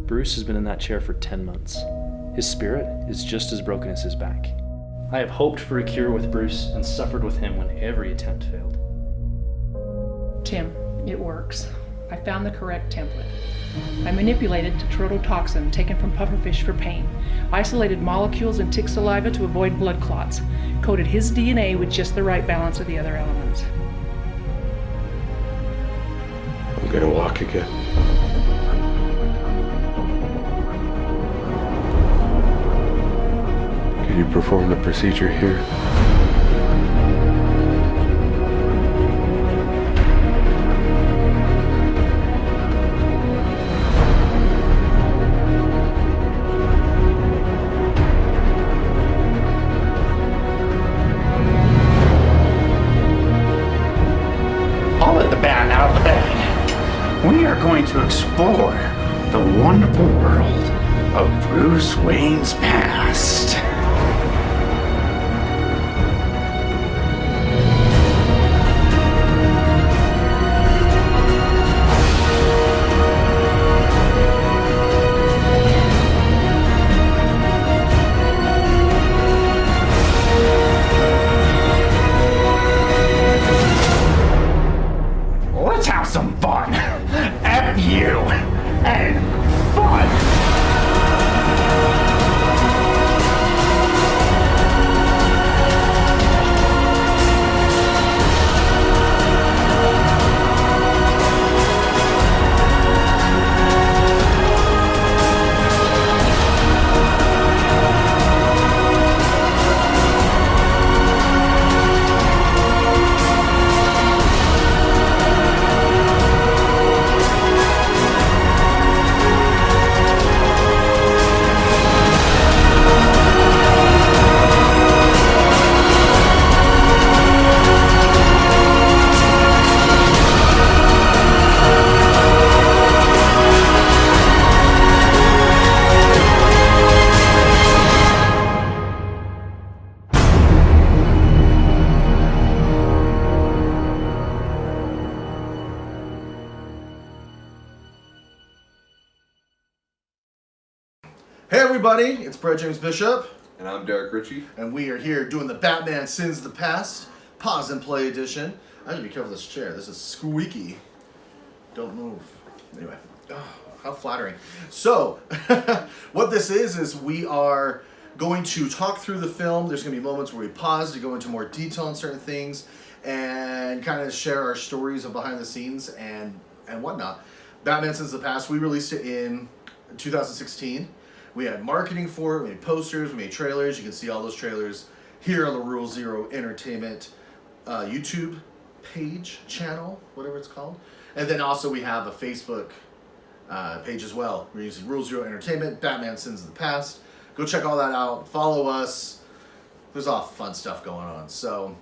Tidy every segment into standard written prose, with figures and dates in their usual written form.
Bruce has been in that chair for 10 months. His spirit is just as broken as his back. I have hoped for a cure with Bruce and suffered with him when every attempt failed. Tim, it works. I found the correct template. I manipulated tetrodotoxin taken from pufferfish for pain, isolated molecules in tick saliva to avoid blood clots, coated his DNA with just the right balance of the other elements. I'm gonna walk again. Could you perform the procedure here? I'll let the band out of the bag. We are going to explore the wonderful world of Bruce Wayne's past. Let's have some fun. F you and fun. Hey everybody, it's Brett James Bishop, And I'm Derek Ritchie. and we are here doing the Batman Sins of the Past Pause and Play edition. I gotta be careful with this chair, this is squeaky. Don't move. Anyway, how flattering. So, what this is we are going to talk through the film. There's gonna be moments where we pause to go into more detail on certain things and kind of share our stories of behind the scenes and whatnot. Batman Sins of the Past, we released it in 2016. We had marketing for it, we made posters, we made trailers. You can see all those trailers here on the Rule Zero Entertainment YouTube page, channel, whatever it's called. And then also we have a Facebook page as well. We're using Rule Zero Entertainment, Batman Sins of the Past. Go check all that out. Follow us. There's all fun stuff going on. So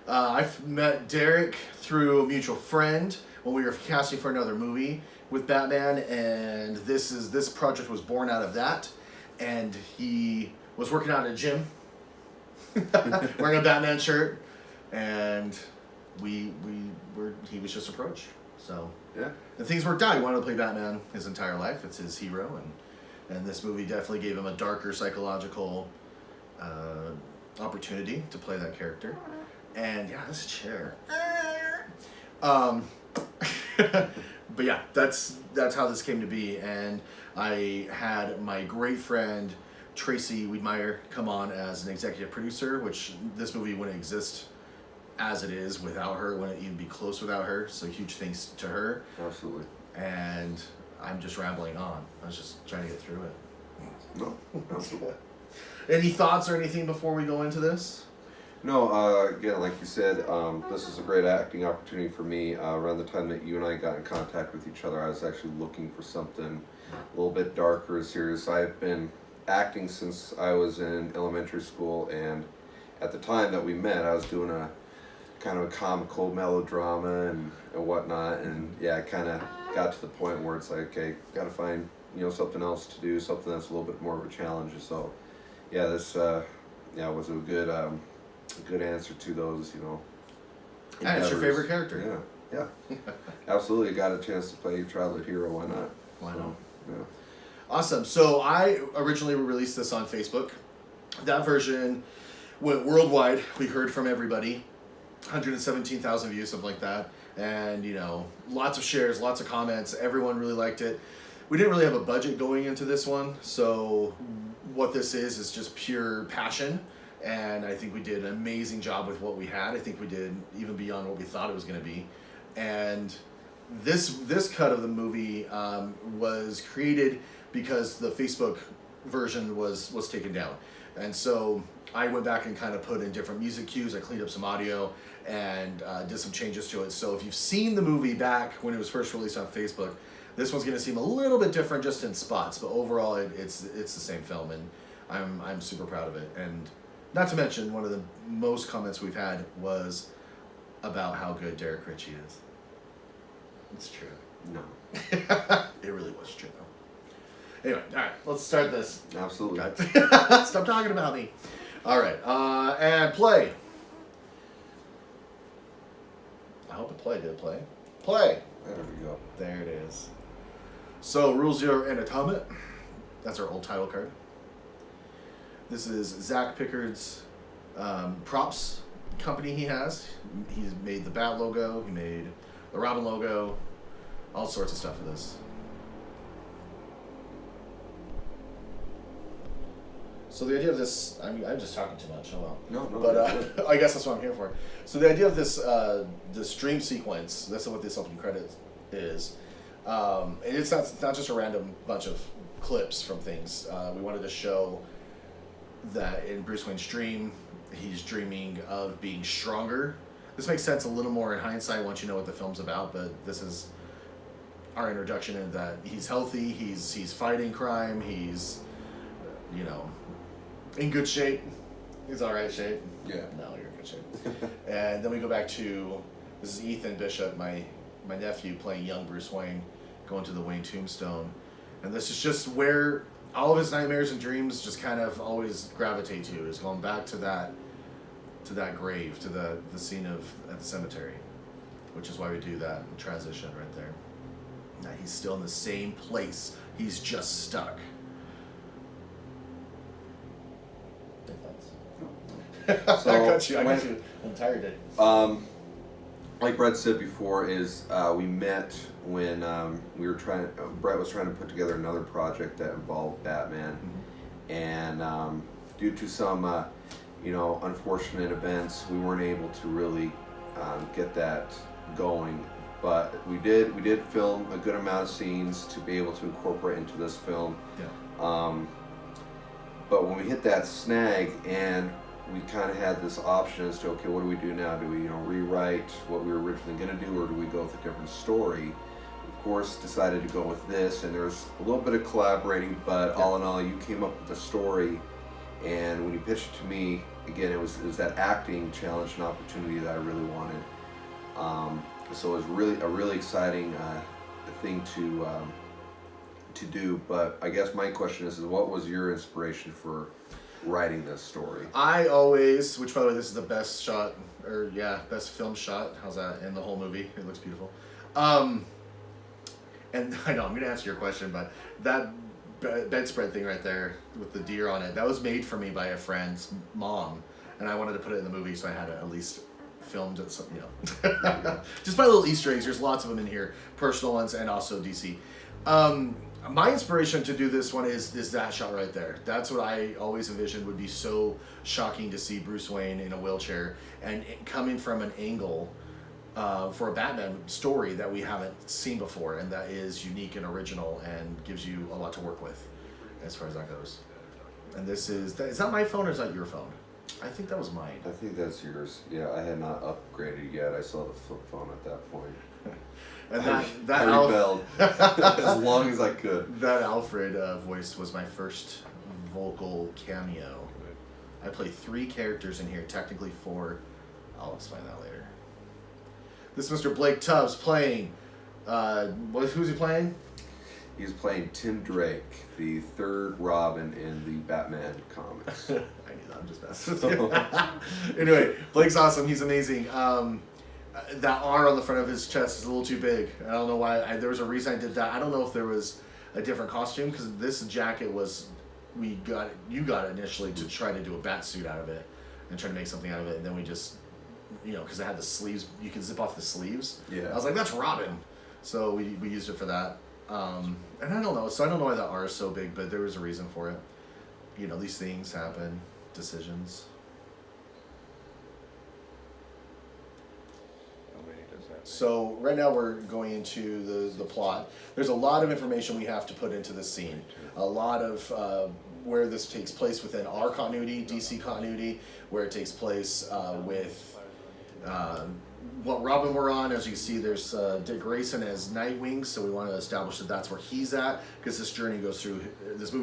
I've met Derek through a mutual friend when we were casting for another movie with Batman, and this project was born out of that. And he was working out at a gym, wearing a Batman shirt, and he was just approached. So Yeah. and things worked out. He wanted to play Batman his entire life. It's his hero, and this movie definitely gave him a darker psychological opportunity to play that character. And yeah, this chair. But yeah, that's how this came to be. And I had my great friend Tracy Wiedmeyer come on as an executive producer, which this movie wouldn't exist as it is without her, wouldn't even be close without her. So huge thanks to her. Absolutely. And I'm just rambling on. I was just trying to get through it. No. Absolutely. Any thoughts or anything before we go into this? No, again, like you said, this is a great acting opportunity for me. Around the time that you and I got in contact with each other, I was actually looking for something a little bit darker and serious. I've been acting since I was in elementary school, and at the time that we met, I was doing a kind of a comical melodrama and whatnot, and yeah, I kind of got to the point where it's like, okay, got to find something else to do, something that's a little bit more of a challenge. So yeah, this was a good answer to those, And it's your favorite character. Yeah. Absolutely. Got a chance to play your childhood hero, why not? Why not? Yeah. Awesome. So I originally released this on Facebook. That version went worldwide. We heard from everybody. 117,000 views, something like that. And, you know, lots of shares, lots of comments. Everyone really liked it. We didn't really have a budget going into this one. So what this is just pure passion. And I think we did an amazing job with what we had. I think we did even beyond what we thought it was going to be. And this cut of the movie was created because the Facebook version was taken down. And so I went back and kind of put in different music cues. I cleaned up some audio and did some changes to it. So if you've seen the movie back when it was first released on Facebook, this one's going to seem a little bit different just in spots, but overall it's the same film, and I'm super proud of it. And not to mention, one of the most comments we've had was about how good Derek Ritchie is. It's true. No. It really was true. Anyway, all right, let's start this. Absolutely. God. Stop talking about me. All right, and play. I hope it played. Did it play? Play. There we go. There it is. So, Rules Your Entertainment. That's our old title card. This is Zach Pickard's props company he has. He's made the Bat logo. He made the Robin logo. All sorts of stuff for this. So the idea of this, I mean, I'm just talking too much. Oh well. No. But I guess that's what I'm here for. So the idea of this dream sequence, that's what this opening credit is. And it's not just a random bunch of clips from things. We wanted to show that in Bruce Wayne's dream, he's dreaming of being stronger. This makes sense a little more in hindsight once you know what the film's about, but this is our introduction in that he's healthy, he's fighting crime, he's, you know, in good shape. He's all right shape. Yeah. No, you're in good shape. And then we go back to, this is Ethan Bishop, my nephew, playing young Bruce Wayne, going to the Wayne tombstone. And this is just where all of his nightmares and dreams just kind of always gravitate to, is going back to that grave, to the scene at the cemetery, which is why we do that transition right there. Now he's still in the same place. He's just stuck. So I got you. I'm tired. Like Brett said before, is we met when Brett was trying to put together another project that involved Batman, and due to some unfortunate events, we weren't able to really get that going. But we did film a good amount of scenes to be able to incorporate into this film. Yeah. But when we hit that snag, and we kind of had this option as to, okay, what do we do now? Do we rewrite what we were originally going to do, or do we go with a different story? Of course, decided to go with this, and there was a little bit of collaborating, but all in all, you came up with the story, and when you pitched it to me, again, it was that acting challenge and opportunity that I really wanted. So it was really a really exciting thing to do. But I guess my question is what was your inspiration for writing this story? I always, which by the way, this is the best shot, best film shot. How's that in the whole movie? It looks beautiful. And I know I'm gonna answer your question, but that bedspread thing right there with the deer on it, that was made for me by a friend's mom, and I wanted to put it in the movie, so I had to at least filmed it. So, just by little Easter eggs. There's lots of them in here, personal ones and also DC. My inspiration to do this one is that shot right there. That's what I always envisioned would be so shocking to see Bruce Wayne in a wheelchair, and coming from an angle for a Batman story that we haven't seen before, and that is unique and original and gives you a lot to work with as far as that goes. And this is that my phone, or is that your phone? I think that was mine. I think that's yours. Yeah, I had not upgraded yet. I still had a flip phone at that point. And I rebelled as long as I could. That Alfred voice was my first vocal cameo. I play 3 characters in here, technically 4. I'll explain that later. This is Mr. Blake Tubbs playing. Who's he playing? He's playing Tim Drake, the 3rd Robin in the Batman comics. I knew that. I'm just messing with you. Anyway, Blake's awesome. He's amazing. That R on the front of his chest is a little too big. I don't know why. There was a reason I did that. I don't know if there was a different costume, because this jacket was, you got it initially to try to do a bat suit out of it and try to make something out of it, and then we just, because it had the sleeves, you can zip off the sleeves. Yeah. I was like, that's Robin. So we used it for that. And I don't know, so I don't know why that R is so big, but there was a reason for it. These things happen, decisions. So right now we're going into the plot. There's a lot of information we have to put into this scene. A lot of where this takes place within our continuity, DC continuity, where it takes place with what Robin we're on. As you see, there's Dick Grayson as Nightwing, so we want to establish that that's where he's at, because this movie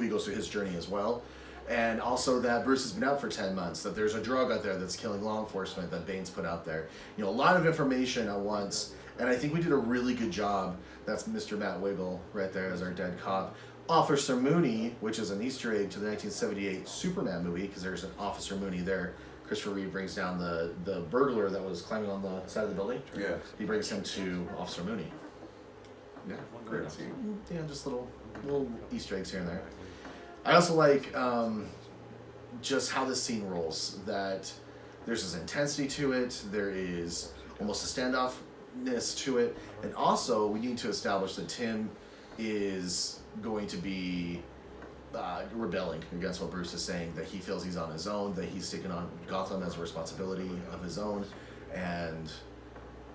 goes through his journey as well. And also that Bruce has been out for 10 months, that there's a drug out there that's killing law enforcement that Bane's put out there. A lot of information at once, and I think we did a really good job. That's Mr. Matt Wiggle right there as our dead cop. Officer Mooney, which is an Easter egg to the 1978 Superman movie, because there's an Officer Mooney there. Christopher Reeve brings down the burglar that was climbing on the side of the building. Yeah. He brings him to Officer Mooney. Yeah, Great scene. Yeah, just little Easter eggs here and there. I also like just how this scene rolls, that there's this intensity to it, there is almost a standoffness to it, and also we need to establish that Tim is going to be rebelling against what Bruce is saying, that he feels he's on his own, that he's taken on Gotham as a responsibility of his own, and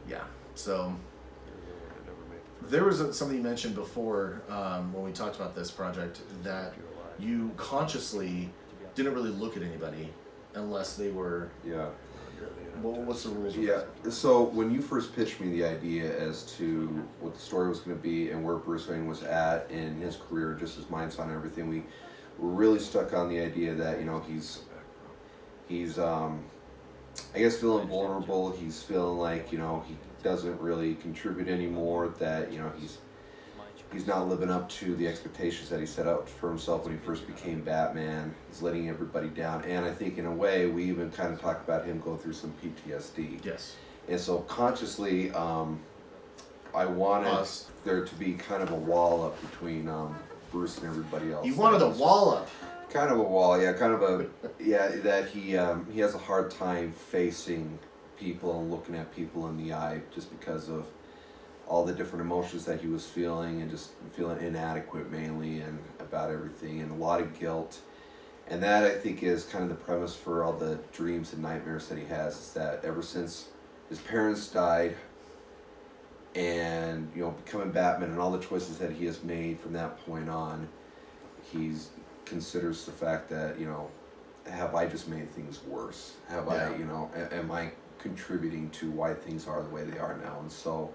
yeah, so there was something you mentioned before when we talked about this project, that you consciously didn't really look at anybody unless they were. Yeah. Well, what's the rules? Yeah. So when you first pitched me the idea as to what the story was going to be and where Bruce Wayne was at in his career, just his mindset and everything, we were really stuck on the idea that he's I guess feeling vulnerable. He's feeling like he doesn't really contribute anymore. That he's not living up to the expectations that he set out for himself when he first became Batman. He's letting everybody down. And I think in a way, we even kind of talked about him going through some PTSD. Yes. And so consciously, I wanted there to be kind of a wall up between Bruce and everybody else. You wanted a wall up. Kind of a wall, yeah. Kind of that he has a hard time facing people and looking at people in the eye just because of all the different emotions that he was feeling, and just feeling inadequate mainly, and about everything, and a lot of guilt. And that, I think, is kind of the premise for all the dreams and nightmares that he has, is that ever since his parents died, and becoming Batman and all the choices that he has made from that point on, he's considers the fact that have I just made things worse? Have I am I contributing to why things are the way they are now? And so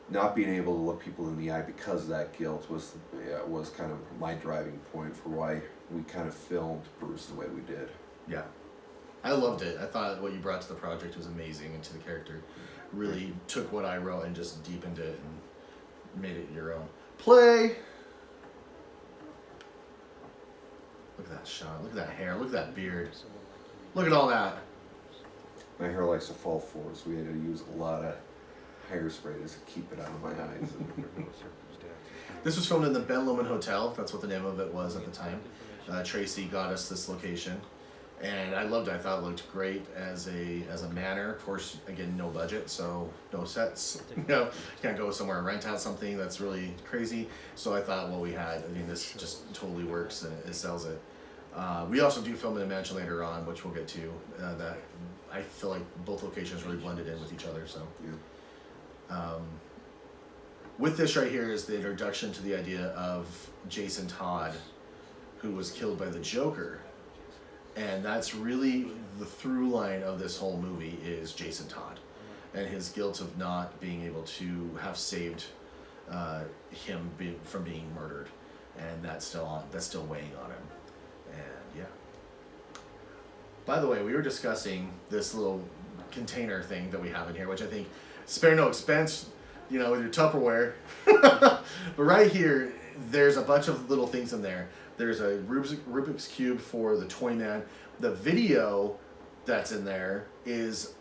not being able to look people in the eye because of that guilt was kind of my driving point for why we kind of filmed Bruce the way we did. Yeah. I loved it. I thought what you brought to the project was amazing, and to the character. Really took what I wrote and just deepened it and made it your own. Play! Look at that shot. Look at that hair. Look at that beard. Look at all that. My hair likes to fall forward, so we had to use a lot of hairspray just to keep it out of my eyes. This was filmed in the Ben Lomond Hotel. That's what the name of it was at the time. Tracy got us this location, and I loved it. I thought it looked great as a manor. Of course, again, no budget, so no sets. Can't go somewhere and rent out something that's really crazy. So I thought what we had, this just totally works, and it sells it. We also do film in a mansion later on, which we'll get to. That I feel like both locations really blended in with each other. So. Yeah. With this right here is the introduction to the idea of Jason Todd, who was killed by the Joker, and that's really the through line of this whole movie is Jason Todd and his guilt of not being able to have saved him from being murdered, and that's still weighing on him. And yeah. By the way, we were discussing this little container thing that we have in here, which I think spare no expense, with your Tupperware. But right here, there's a bunch of little things in there. There's a Rubik's Cube for the Toyman. The video that's in there is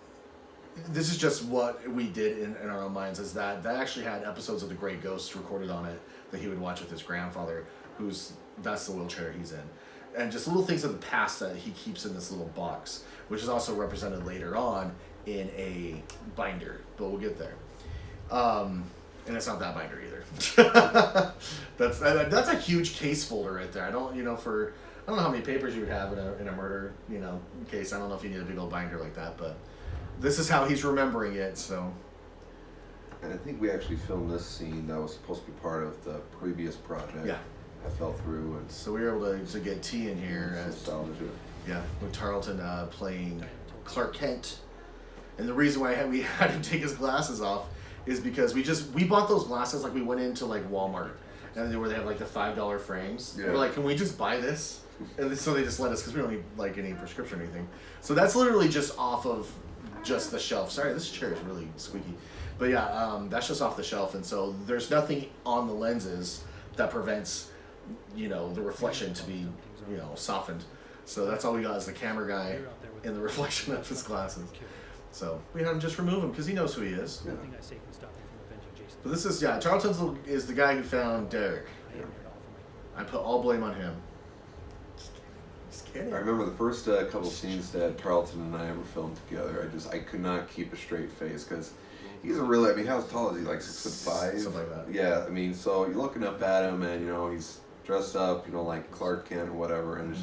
this is just what we did in our own minds, is that actually had episodes of The Great Ghost recorded on it that he would watch with his grandfather, that's the wheelchair he's in. And just little things of the past that he keeps in this little box, which is also represented later on in a binder, but we'll get there. And it's not that binder either. That's a huge case folder right there. I don't know how many papers you would have in a murder, case. I don't know if you need a big old binder like that, but this is how he's remembering it. So. And I think we actually filmed this scene that was supposed to be part of the previous project. Yeah. I fell through, and so we were able to get T in here as salvage it. Yeah, with Tarleton playing Clark Kent. And the reason why we had him take his glasses off is because we bought those glasses, like we went into like Walmart, and where they have like the $5 frames. Yeah. We're like, can we just buy this? And so they just let us, because we don't need like any prescription or anything. So that's literally just off of just the shelf. Sorry, this chair is really squeaky. But yeah, that's just off the shelf, and so there's nothing on the lenses that prevents, the reflection to be, softened. So that's all we got is the camera guy in the reflection of his glasses. So we had him just remove him because he knows who he is. Yeah. But this is, Tarleton is the guy who found Derek. Yeah. I put all blame on him. Just kidding. I remember the first couple scenes that Tarleton and I ever filmed together. I could not keep a straight face because he's how tall is he? Like 6'5"? Something like that. Yeah, so you're looking up at him, and he's dressed up, like Clark Kent or whatever, and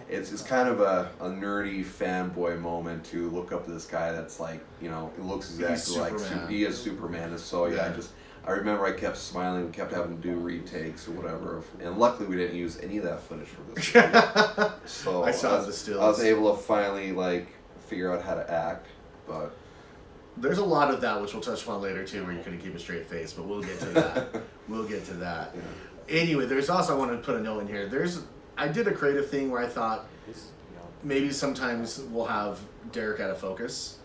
it's kind of a nerdy fanboy moment to look up to this guy that's like, it looks exactly like he is Superman. And so I remember I kept smiling, we kept having to do retakes or whatever, and luckily we didn't use any of that footage for this. So I saw the stills. I was able to finally figure out how to act, but. There's a lot of that, which we'll touch upon later too, where you couldn't keep a straight face, but we'll get to that. Yeah. Anyway, there's also, I want to put a note in here. I did a creative thing where I thought maybe sometimes we'll have Derek out of focus,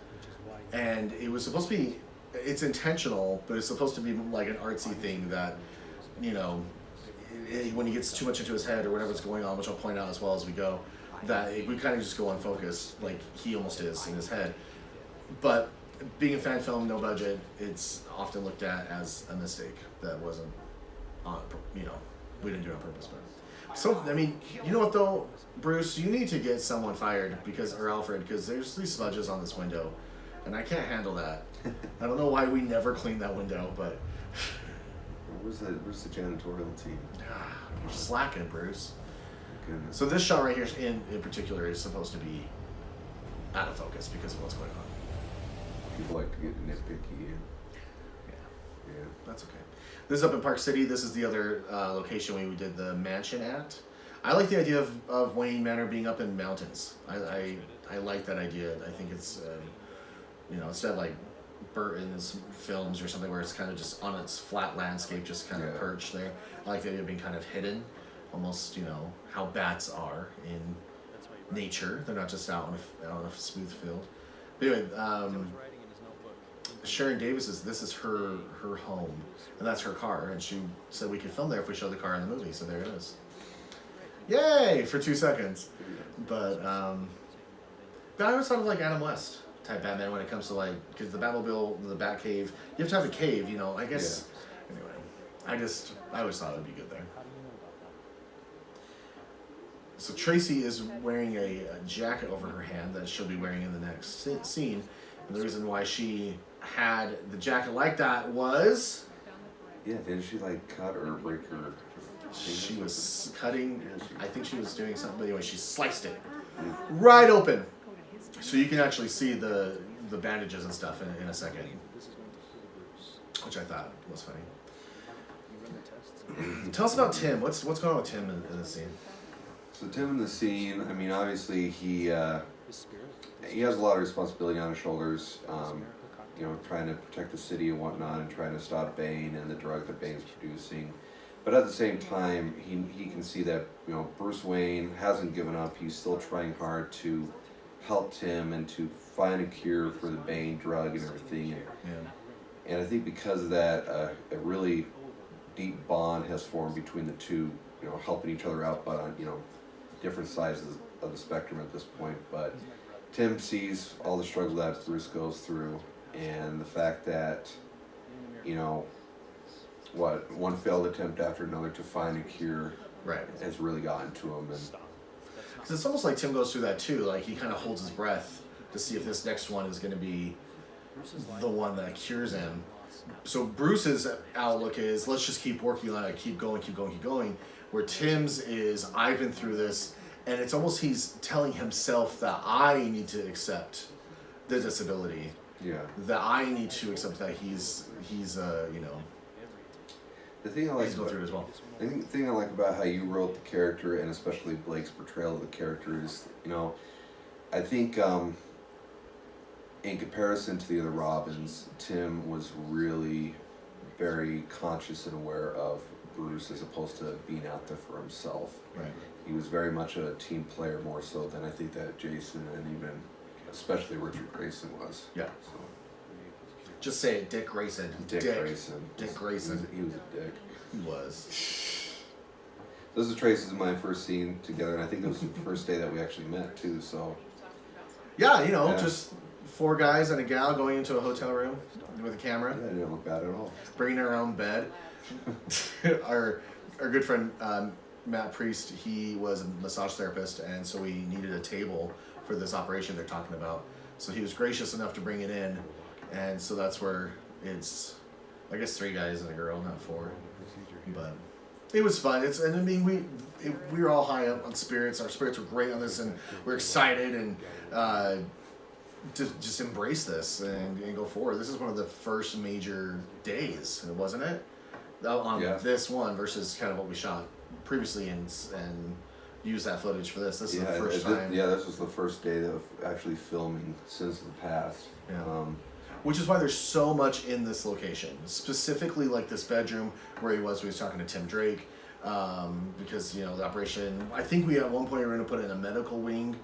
and it was supposed to be, it's intentional, but it's supposed to be like an artsy thing that, when he gets too much into his head or whatever's going on, which I'll point out as well as we go, that we kind of just go unfocused, like he almost is in his head. But being a fan film, no budget, it's often looked at as a mistake that wasn't on, we didn't do it on purpose. But so, you know what though, Bruce, you need to get someone fired or Alfred, because there's these smudges on this window, and I can't handle that. I don't know why we never cleaned that window, but where's the janitorial team? You're slacking, Bruce. Goodness. So this shot right here in particular is supposed to be out of focus because of what's going on. People like to get nitpicky. Yeah, that's okay. This is up in Park City. This is the other location we did the mansion at. I like the idea of Wayne Manor being up in mountains. I like that idea. I think it's, instead of like Burton's films or something where it's kind of just on its flat landscape, just kind of perched there. I like the idea of being kind of hidden, almost, how bats are in nature. They're not just out on a smooth field. But anyway, Sharon Davis this is her home, and that's her car, and she said we could film there if we show the car in the movie, so there it is. Yay! For 2 seconds. But I always thought of like Adam West type Batman when it comes to because the Batmobile, the Batcave, you have to have a cave, I guess. Yeah. Anyway, I always thought it would be good there. So Tracy is wearing a jacket over her hand that she'll be wearing in the next scene. And the reason why she had the jacket like that was... Yeah, didn't she cut or break her... She was cutting, I think she was doing something, but anyway, she sliced it right open. So you can actually see the bandages and stuff in a second. Which I thought was funny. Tell us about Tim. What's going on with Tim in this scene? So Tim in the scene, obviously he has a lot of responsibility on his shoulders, trying to protect the city and whatnot, and trying to stop Bane and the drug that Bane's producing. But at the same time, he can see that Bruce Wayne hasn't given up. He's still trying hard to help Tim and to find a cure for the Bane drug and everything. Yeah. And I think because of that, a really deep bond has formed between the two, helping each other out, but on different sides of the spectrum at this point. But Tim sees all the struggle that Bruce goes through, and the fact that, you know, one failed attempt after another to find a cure Right. has really gotten to him. And Because it's almost like Tim goes through that too. Like he kind of holds his breath to see if this next one is going to be the one that cures him. So Bruce's outlook is, let's just keep working on it, keep going. Where Tim's is, I've been through this, and it's almost he's telling himself that I need to accept the disability. yeah. That I need to accept that he's you know, The thing I like he's going through it as well. I think the thing I like about how you wrote the character, and especially Blake's portrayal of the character, is, you know, I think in comparison to the other Robins, Tim was really very conscious and aware of Bruce as opposed to being out there for himself. Right. He was very much a team player more so than I think that Jason and even especially Richard Grayson was. Yeah. So, Just say it, Dick Grayson. Dick Grayson. Dick Grayson. He was a dick. He was. This is Trace's and my first scene together, and I think it was the first day that we actually met too. So Yeah, you know, Yeah. just 4 guys and a gal going into a hotel room with a camera, yeah, it didn't look bad at all. bringing their own bed. our good friend Matt Priest, he was a massage therapist, and so we needed a table for this operation they're talking about. So he was gracious enough to bring it in, and so that's where it's, I guess, 3 guys and a girl, not 4. But it was fun. And I mean, we were all high up on spirits. Our spirits were great on this, and we're excited and to just embrace this and go forward. This is one of the first major days, wasn't it? On Yeah. this one versus kind of what we shot previously and use that footage for this. This is the first time. This was the first day of actually filming since the past. Yeah. Which is why there's so much in this location, specifically like this bedroom where he was talking to Tim Drake, because you know the operation. I think we at one point were going to put it in a medical wing,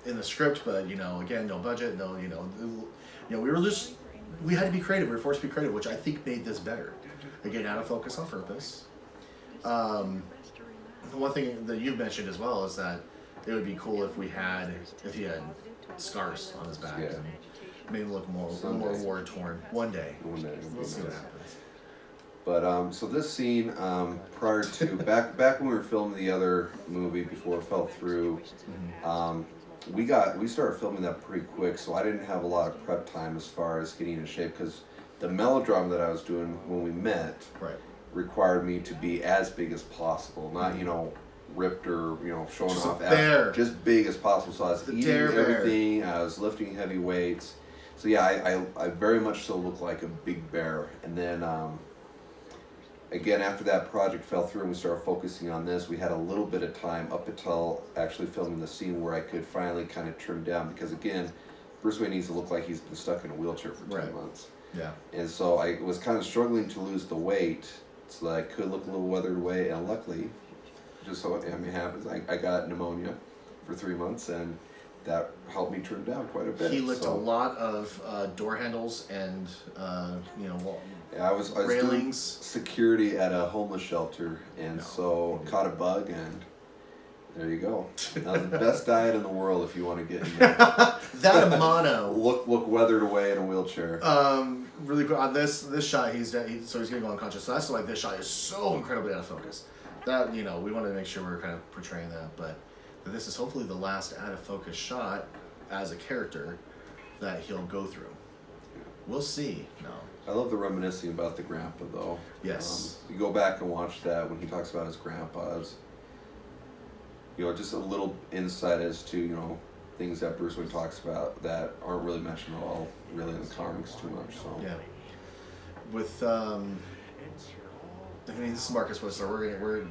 in the script, but you know, again, no budget, no, you know, we had to be creative. We were forced to be creative, which I think made this better. Again, out of focus on purpose. The one thing that you've mentioned as well is that it would be cool if he had scars on his back. Yeah. And made him look more Someday. war torn. One day. One day it'll be We'll see what nice. happens. But so this scene, prior to back when we were filming the other movie before it fell through, we started filming that pretty quick, so I didn't have a lot of prep time as far as getting in shape, because the melodrama that I was doing when we met Right. required me to be as big as possible, not ripped or showing Just a off bear. just big as possible. So I was The eating dare bear. everything, I was lifting heavy weights. So yeah, I very much so look like a big bear. And then again, after that project fell through and we started focusing on this, we had a little bit of time up until actually filming the scene where I could finally kind of trim down, because again, Bruce Wayne needs to look like he's been stuck in a wheelchair for 10 Right. months. Yeah. And so I was kind of struggling to lose the weight so that I could look a little weathered away, and luckily, just so it happens, I got pneumonia for 3 months, and that helped me trim down quite a bit. He licked a So, lot of door handles and yeah, I was doing railings. security at a homeless shelter, and so caught a bug, and there you go. That was the best diet in the world if you want to get in there. That and mono. look weathered away in a wheelchair. Really quick on this shot, he's gonna go unconscious. So that's why this shot is so incredibly out of focus. That we wanted to make sure we were kind of portraying that, but this is hopefully the last out of focus shot as a character that he'll go through. We'll see. No. I love the reminiscing about the grandpa, though. Yes. You go back and watch that when he talks about his grandpas. Just a little insight as to things that Bruce Wayne talks about that aren't really mentioned at all, really in the comics too much. So Yeah. With this is Marcus Whistler. We're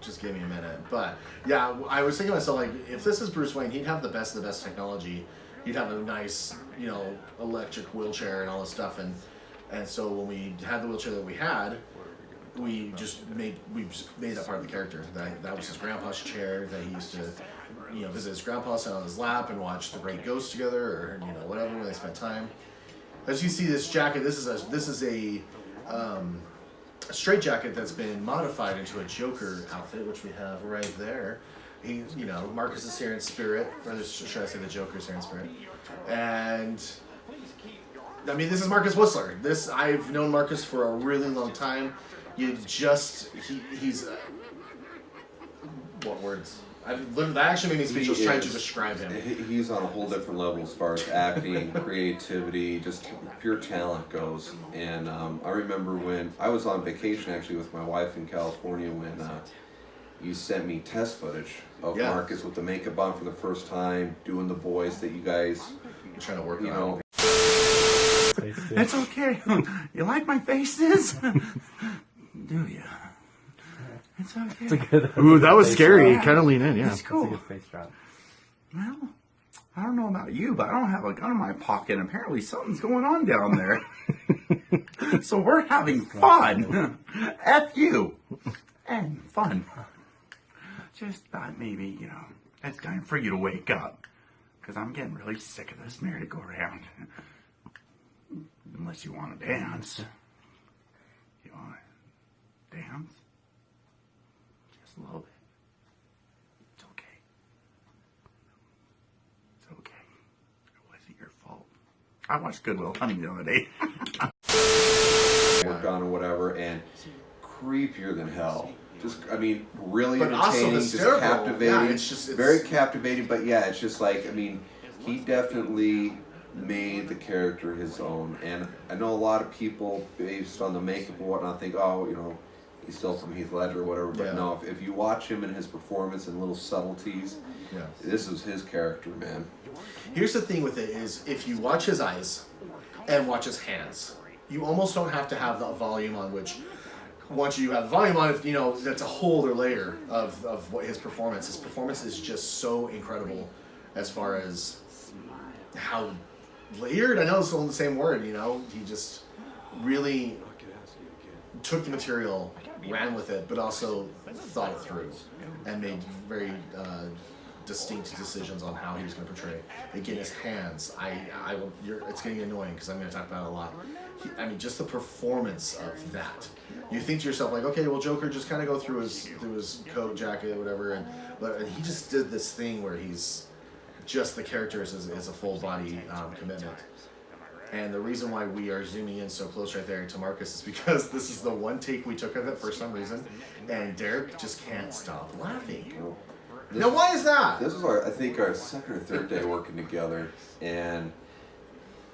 just give me a minute, but yeah, I was thinking to myself, like, if this is Bruce Wayne, he'd have the best of the best technology. He'd have a nice electric wheelchair and all this stuff, and so when we had the wheelchair that we had, we just made that part of the character. That was his grandpa's chair that he used to visit his grandpa, sit on his lap and watch The Great Ghost together, or whatever, when they spent time. As you see, this jacket, this is a straight jacket that's been modified into a Joker outfit, which we have right there. Marcus is here in spirit, or should I say the Joker's here in spirit, and I mean, this is Marcus Whistler. I've known Marcus for a really long time. He's what words? That actually made me speechless trying to describe him. He's on a whole different level as far as acting, creativity, just pure talent goes. And I remember when I was on vacation actually with my wife in California when you sent me test footage of Marcus with the makeup on for the first time, doing the voice that you guys I'm trying to work on. It's okay. You like my faces? Do you? It's okay. Ooh, that was scary. Kind of lean in, yeah. It's cool. Well, I don't know about you, but I don't have a gun in my pocket. Apparently something's going on down there. So we're having fun. F you. And fun. Just thought maybe, it's time for you to wake up. Because I'm getting really sick of this merry-go-round. Unless you want to dance. You want to dance? Just a little bit. It's okay. It's okay. It wasn't your fault. I watched Good Will Hunting the other day. Worked on or whatever, and creepier than hell. Just, I mean, really But also entertaining, just hysterical. captivating. Yeah, it's very captivating, but yeah, it's just like, I mean, he definitely made the character his own. And I know a lot of people, based on the makeup and whatnot, think, he's still from Heath Ledger or whatever. But no, if you watch him and his performance and little subtleties, this is his character, man. Here's the thing with it is, if you watch his eyes and watch his hands, you almost don't have to have the volume on, which once you have volume on, that's a whole other layer of what his performance. His performance is just so incredible as far as how layered, I know it's all the same word, he just really took the material, ran with it, but also thought it through and made very distinct decisions on how he was going to portray it. Again, his hands, it's getting annoying because I'm going to talk about it a lot. Just the performance of that. You think to yourself, like, okay, well, Joker just kind of go through his coat, jacket, whatever, but he just did this thing where he's just the character is a full body commitment. And the reason why we are zooming in so close right there to Marcus is because this is the one take we took of it for some reason, and Derek just can't stop laughing. Now, why is that? This is I think our second or third day working together, and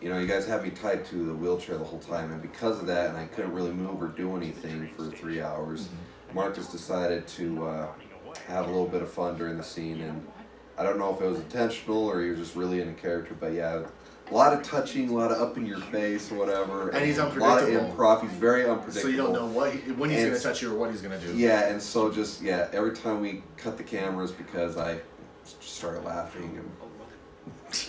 you guys had me tied to the wheelchair the whole time, and because of that, and I couldn't really move or do anything for 3 hours, Marcus decided to have a little bit of fun during the scene, and I don't know if it was intentional or he was just really in a character, but yeah, a lot of touching, a lot of up in your face or whatever. And he's unpredictable. A lot of improv. He's very unpredictable. So you don't know when he's going to touch you or what he's going to do. Yeah, and so every time we cut the cameras, because I just started laughing, and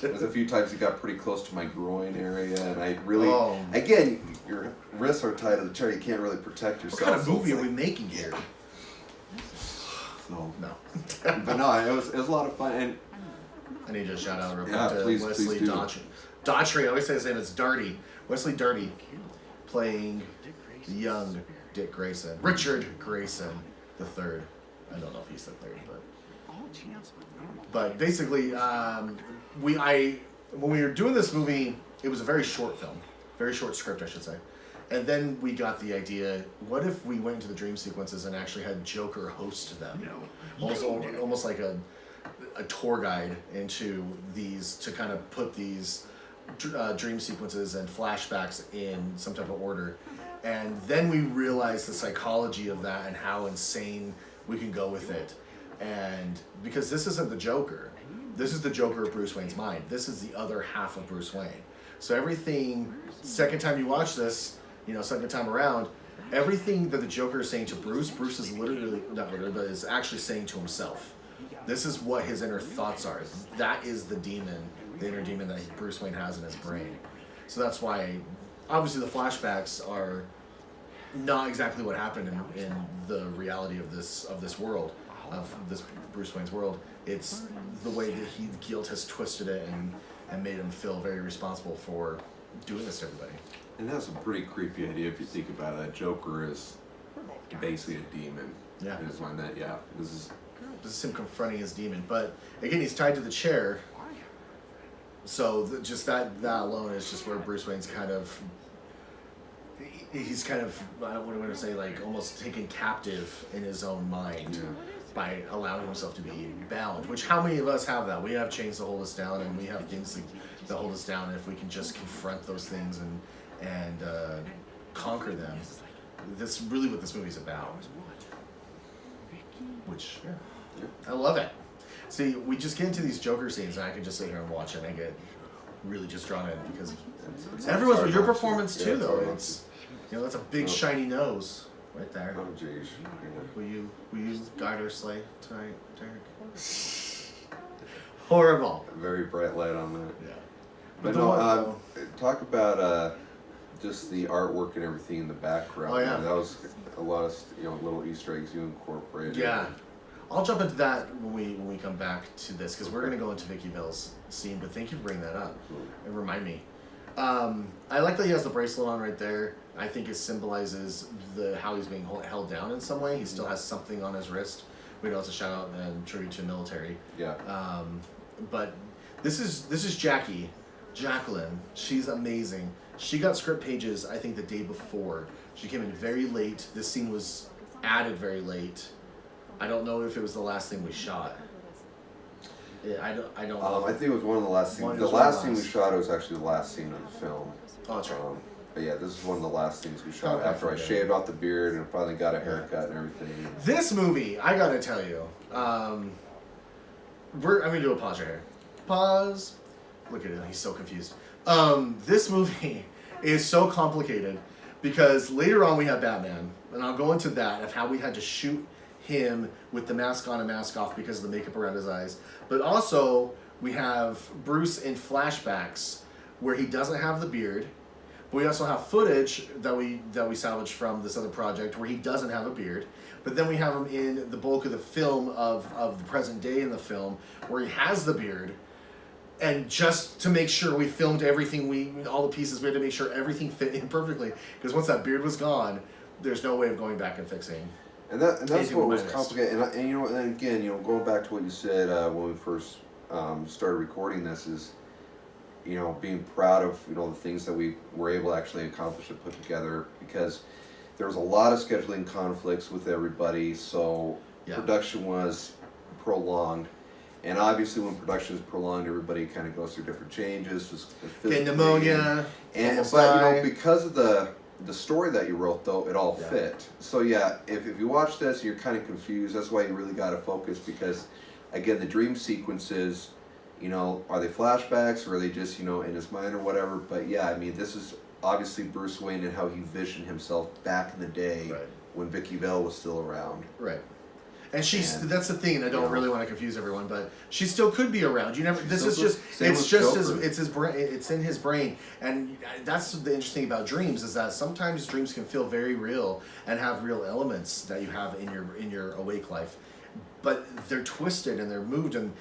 there's a few times he got pretty close to my groin area, and I really, again, your wrists are tied to the chair, you can't really protect yourself. What kind of movie are we making here? No. But no, it was a lot of fun, and I need to shout out real quick to Wesley do. Daughtry. I always say his name is Darty. Wesley Darty playing young Dick Grayson. Richard Grayson the third. I don't know if he's the third, but basically, when we were doing this movie, it was a very short film, very short script, I should say. And then we got the idea, what if we went into the dream sequences and actually had Joker host them? Almost like a tour guide into these, to kind of put these dream sequences and flashbacks in some type of order. And then we realized the psychology of that and how insane we can go with it. And because this isn't the Joker, this is the Joker of Bruce Wayne's mind. This is the other half of Bruce Wayne. So everything, second time you watch this, second time around, everything that the Joker is saying to Bruce is literally, not literally, but is actually saying to himself. This is what his inner thoughts are. That is the demon, the inner demon that Bruce Wayne has in his brain. So that's why, obviously, the flashbacks are not exactly what happened in the reality of this world, of this Bruce Wayne's world. It's the way that guilt has twisted it and made him feel very responsible for doing this to everybody. And that's a pretty creepy idea if you think about it. Joker is basically a demon. Yeah. In his mind that, yeah, this is him confronting his demon. But again, he's tied to the chair. So just that alone is just where Bruce Wayne's kind of, he's kind of, I don't want to say, like almost taken captive in his own mind by allowing himself to be bound. Which, how many of us have that? We have chains to hold us down, and we have things that hold us down. And if we can just confront those things and conquer them, that's really what this movie's about. Which, I love it. See, we just get into these Joker scenes, and I can just sit here and watch it, and I get really just drawn in because everyone's with your performance too, though. It's, that's a big shiny nose right there. oh jeez. Will you guide our sleigh tonight, Derek? Horrible. Very bright light on that. Yeah. But the no, one- talk about just the artwork and everything in the background. Oh, yeah. That was a lot of little Easter eggs you incorporated. Yeah. I'll jump into that when we come back to this, because we're going to go into Vicky Vale's scene, but thank you for bringing that up and remind me. I like that he has the bracelet on right there. I think it symbolizes how he's being held down in some way. He still has something on his wrist. We know it's a shout out and tribute to military. Yeah. But this is Jacqueline. She's amazing. She got script pages, I think, the day before. She came in very late. This scene was added very late. I don't know if it was the last thing we shot. Yeah, I don't know. I think it was one of the last scenes. The last scene we shot was actually the last scene of the film. Oh, that's right. But yeah, this is one of the last things we shot Okay, after I okay. shaved off the beard and finally got a haircut and everything. This movie, I gotta tell you, I'm gonna do a pause right here. Pause. Look at him, he's so confused. This movie is so complicated because later on we have Batman, and I'll go into that of how we had to shoot him with the mask on and mask off because of the makeup around his eyes. But also we have Bruce in flashbacks where he doesn't have the beard. But we also have footage that we salvaged from this other project where he doesn't have a beard. But then we have him in the bulk of the film of the present day in the film where he has the beard. And just to make sure we filmed everything, all the pieces, we had to make sure everything fit in perfectly. Because once that beard was gone, there's no way of going back and fixing. And that's Anything what we was missed. complicated. And again, going back to what you said when we first started recording this is, being proud of the things that we were able to actually accomplish and put together, because there was a lot of scheduling conflicts with everybody, so production was prolonged. And obviously when production is prolonged, everybody kind of goes through different changes. Get pneumonia. But because of the story that you wrote, though, it all fit. So if you watch this and you're kind of confused, that's why you really got to focus, because again, the dream sequences, are they flashbacks or are they just, in his mind or whatever? But this is obviously Bruce Wayne and how he visioned himself back in the day when Vicky Vale was still around. Right. And that's the thing, and I don't really want to confuse everyone, but she still could be around. It's his brain, it's in his brain. And that's the interesting about dreams, is that sometimes dreams can feel very real and have real elements that you have in your awake life. But they're twisted and they're moved and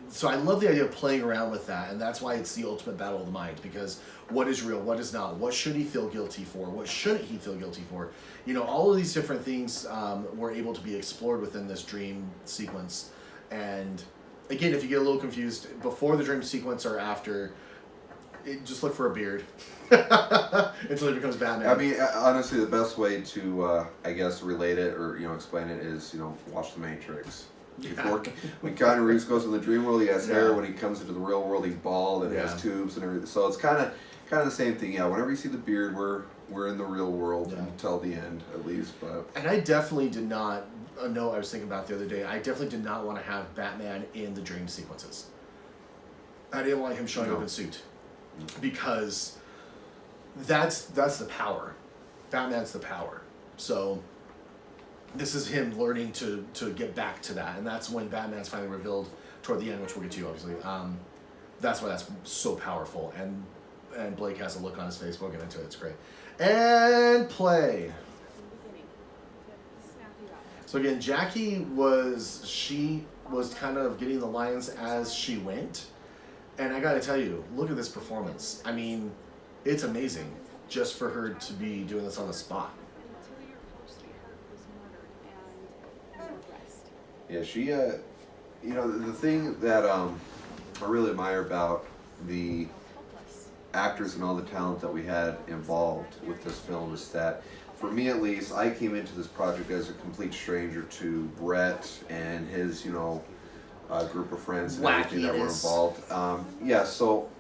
so I love the idea of playing around with that, and that's why it's the ultimate battle of the mind, because what is real, what is not, what should he feel guilty for, what shouldn't he feel guilty for, all of these different things were able to be explored within this dream sequence. And again, if you get a little confused before the dream sequence or after, just look for a beard until he becomes Batman. I mean, honestly, the best way to, relate it or, explain it is, watch The Matrix. Before, when Keanu Reeves goes in the dream world, he has hair. When he comes into the real world, he's bald and has tubes and everything. So it's kind of the same thing. Yeah, whenever you see the beard, we're in the real world until the end, at least. But and I definitely did not know. I was thinking about the other day. I definitely did not want to have Batman in the dream sequences. I didn't want him showing up in suit. Because that's the power. Batman's the power. So this is him learning to get back to that, and that's when Batman's finally revealed toward the end, which we'll get to obviously. That's why that's so powerful, and Blake has a look on his face. We'll get into it. It's great. And play. So again, Jackie was kind of getting the lines as she went. And I gotta tell you, look at this performance. I mean, it's amazing just for her to be doing this on the spot. Yeah, she, the thing that I really admire about the actors and all the talent that we had involved with this film is that, for me at least, I came into this project as a complete stranger to Brett and his, group of friends and everything that were involved. So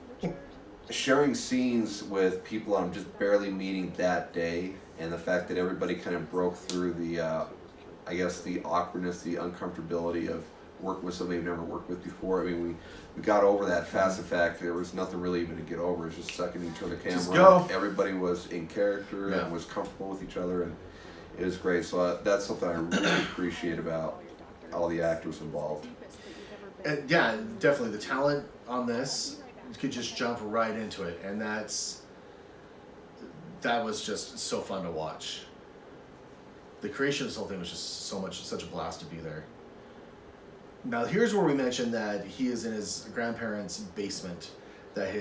sharing scenes with people I'm just barely meeting that day, and the fact that everybody kind of broke through the, the awkwardness, the uncomfortability of working with somebody I've never worked with before. I mean, we got over that fast. In fact, there was nothing really even to get over. It was just second you turn the camera on. Everybody was in character and was comfortable with each other, and it was great. So that's something I really appreciate about all the actors involved. And yeah, definitely the talent on this could just jump right into it, and that was just so fun to watch. The creation of this whole thing was just such a blast to be there. Now here's where we mentioned that he is in his grandparents' basement. That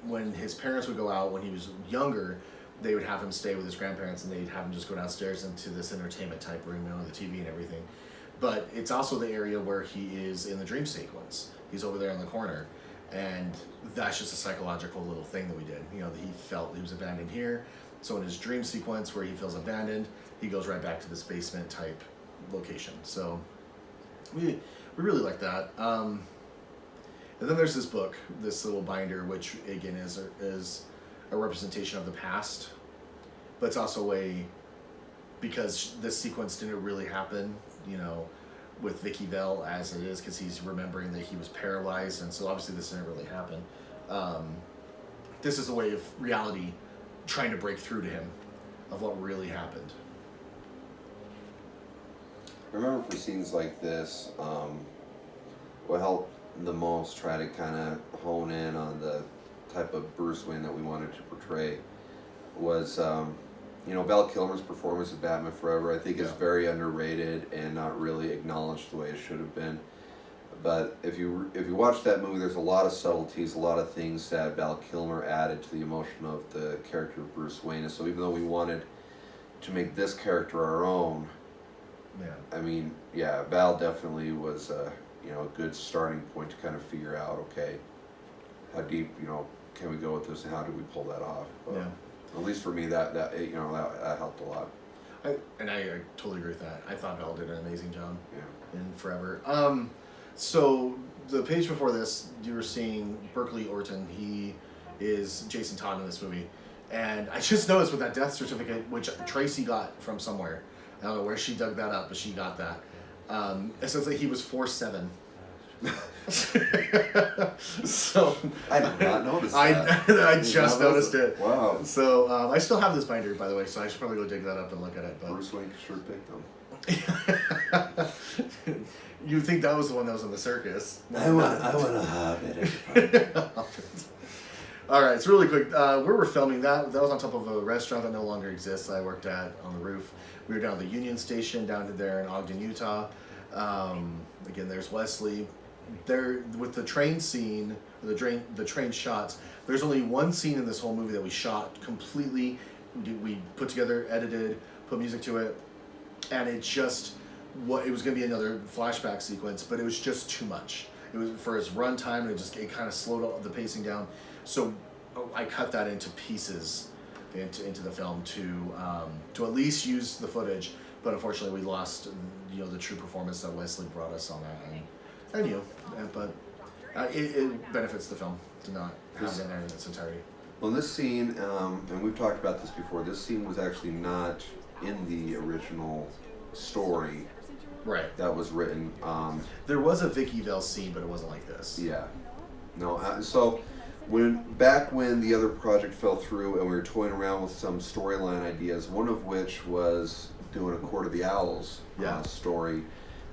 when his parents would go out when he was younger, they would have him stay with his grandparents, and they'd have him just go downstairs into this entertainment type room, the TV and everything. But it's also the area where he is in the dream sequence. He's over there in the corner, and that's just a psychological little thing that we did. That he felt he was abandoned here. So in his dream sequence where he feels abandoned, he goes right back to this basement type location. So we really like that. And then there's this book, this little binder, which again is a representation of the past, but it's also because this sequence didn't really happen, with Vicky Vale as it is, because he's remembering that he was paralyzed, and so obviously this didn't really happen. This is a way of reality trying to break through to him of what really happened. I remember for scenes like this, what helped the most try to kind of hone in on the type of Bruce Wayne that we wanted to portray was, Val Kilmer's performance of Batman Forever, I think is very underrated and not really acknowledged the way it should have been. But if you watch that movie, there's a lot of subtleties, a lot of things that Val Kilmer added to the emotion of the character of Bruce Wayne. And so even though we wanted to make this character our own, Val definitely was a good starting point to kind of figure out, okay, how deep can we go with this, and how do we pull that off? But at least for me, that helped a lot. I totally agree with that. I thought Val did an amazing job in Forever. So the page before this, you were seeing Berkeley Orton. He is Jason Todd in this movie, and I just noticed with that death certificate, which Tracy got from somewhere. I don't know where she dug that up, but she got that. It says that he was 4'7". So I did not notice that. I just noticed it. Wow. So I still have this binder, by the way, so I should probably go dig that up and look at it. But Bruce Wayne sure picked him. You think that was the one that was in the circus? I want a hobbit. All right, so really quick, where we're filming that was on top of a restaurant that no longer exists I worked at on the roof. We were down at the Union Station down to there in Ogden, Utah. Again, there's Wesley. There with the train scene, the train shots. There's only one scene in this whole movie that we shot completely. We put together, edited, put music to it, and it was going to be another flashback sequence, but it was just too much. It was for its runtime, and it kind of slowed the pacing down. So I cut that into pieces into the film to at least use the footage. But unfortunately, we lost the true performance that Wesley brought us on that. But it benefits the film to not have it in there in its entirety. Well, this scene, and we've talked about this before, this scene was actually not in the original story. Right. That was written. There was a Vicky Vale scene, but it wasn't like this. Yeah. No, so back when the other project fell through and we were toying around with some storyline ideas, one of which was doing a Court of the Owls story,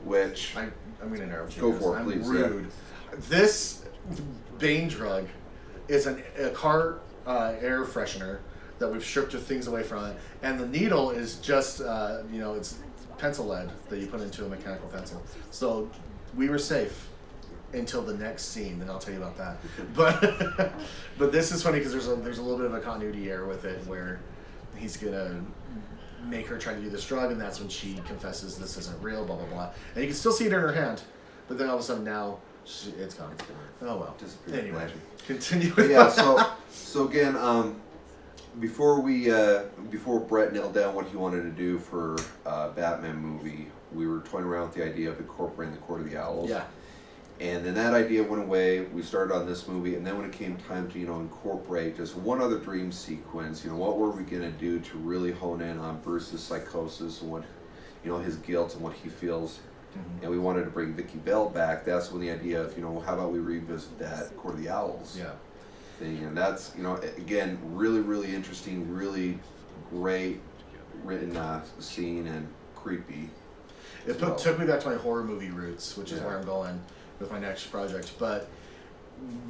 which... I'm going to interrupt you. Go for it, please. Rude. Yeah. This Bane drug is a car air freshener that we've stripped things away from it, and the needle is just, it's pencil lead that you put into a mechanical pencil. So we were safe until the next scene, and I'll tell you about that. But this is funny because there's a little bit of a continuity error with it where he's gonna make her try to do this drug, and that's when she confesses this isn't real, blah blah blah. And you can still see it in her hand, but then all of a sudden now it's gone. Oh well. Disappeared. Anyway, continue. But yeah, so again, before Brett nailed down what he wanted to do for Batman movie, we were toying around with the idea of incorporating the Court of the Owls. Yeah. And then that idea went away. We started on this movie, and then when it came time to incorporate just one other dream sequence, what were we gonna do to really hone in on Bruce's psychosis and what, his guilt and what he feels. Mm-hmm. And we wanted to bring Vicky Bell back. That's when the idea of how about we revisit that Court of the Owls thing, and that's again really really interesting, really great written scene and creepy. It took me back to my horror movie roots, which is where I'm going with my next project. But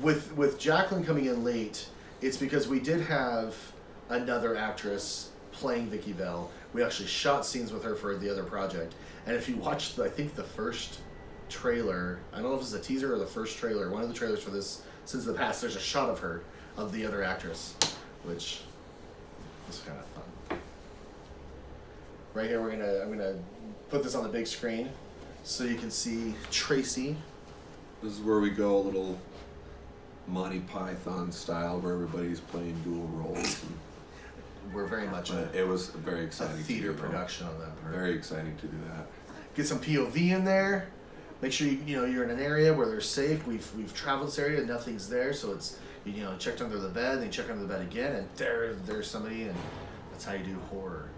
with Jacqueline coming in late, it's because we did have another actress playing Vicky Bell. We actually shot scenes with her for the other project. And if you watch, I think the first trailer, I don't know if it's a teaser or the first trailer, one of the trailers for this Sins of the Past, there's a shot of her, of the other actress, which is kind of fun. Right here, I'm gonna put this on the big screen so you can see Tracy. This is where we go a little Monty Python style, where everybody's playing dual roles. We're very much it was very exciting. A theater production on that part. Very exciting to do that. Get some POV in there. Make sure you're in an area where they're safe. We've traveled this area, nothing's there, so it's checked under the bed, then you check under the bed again, and there's somebody, and that's how you do horror.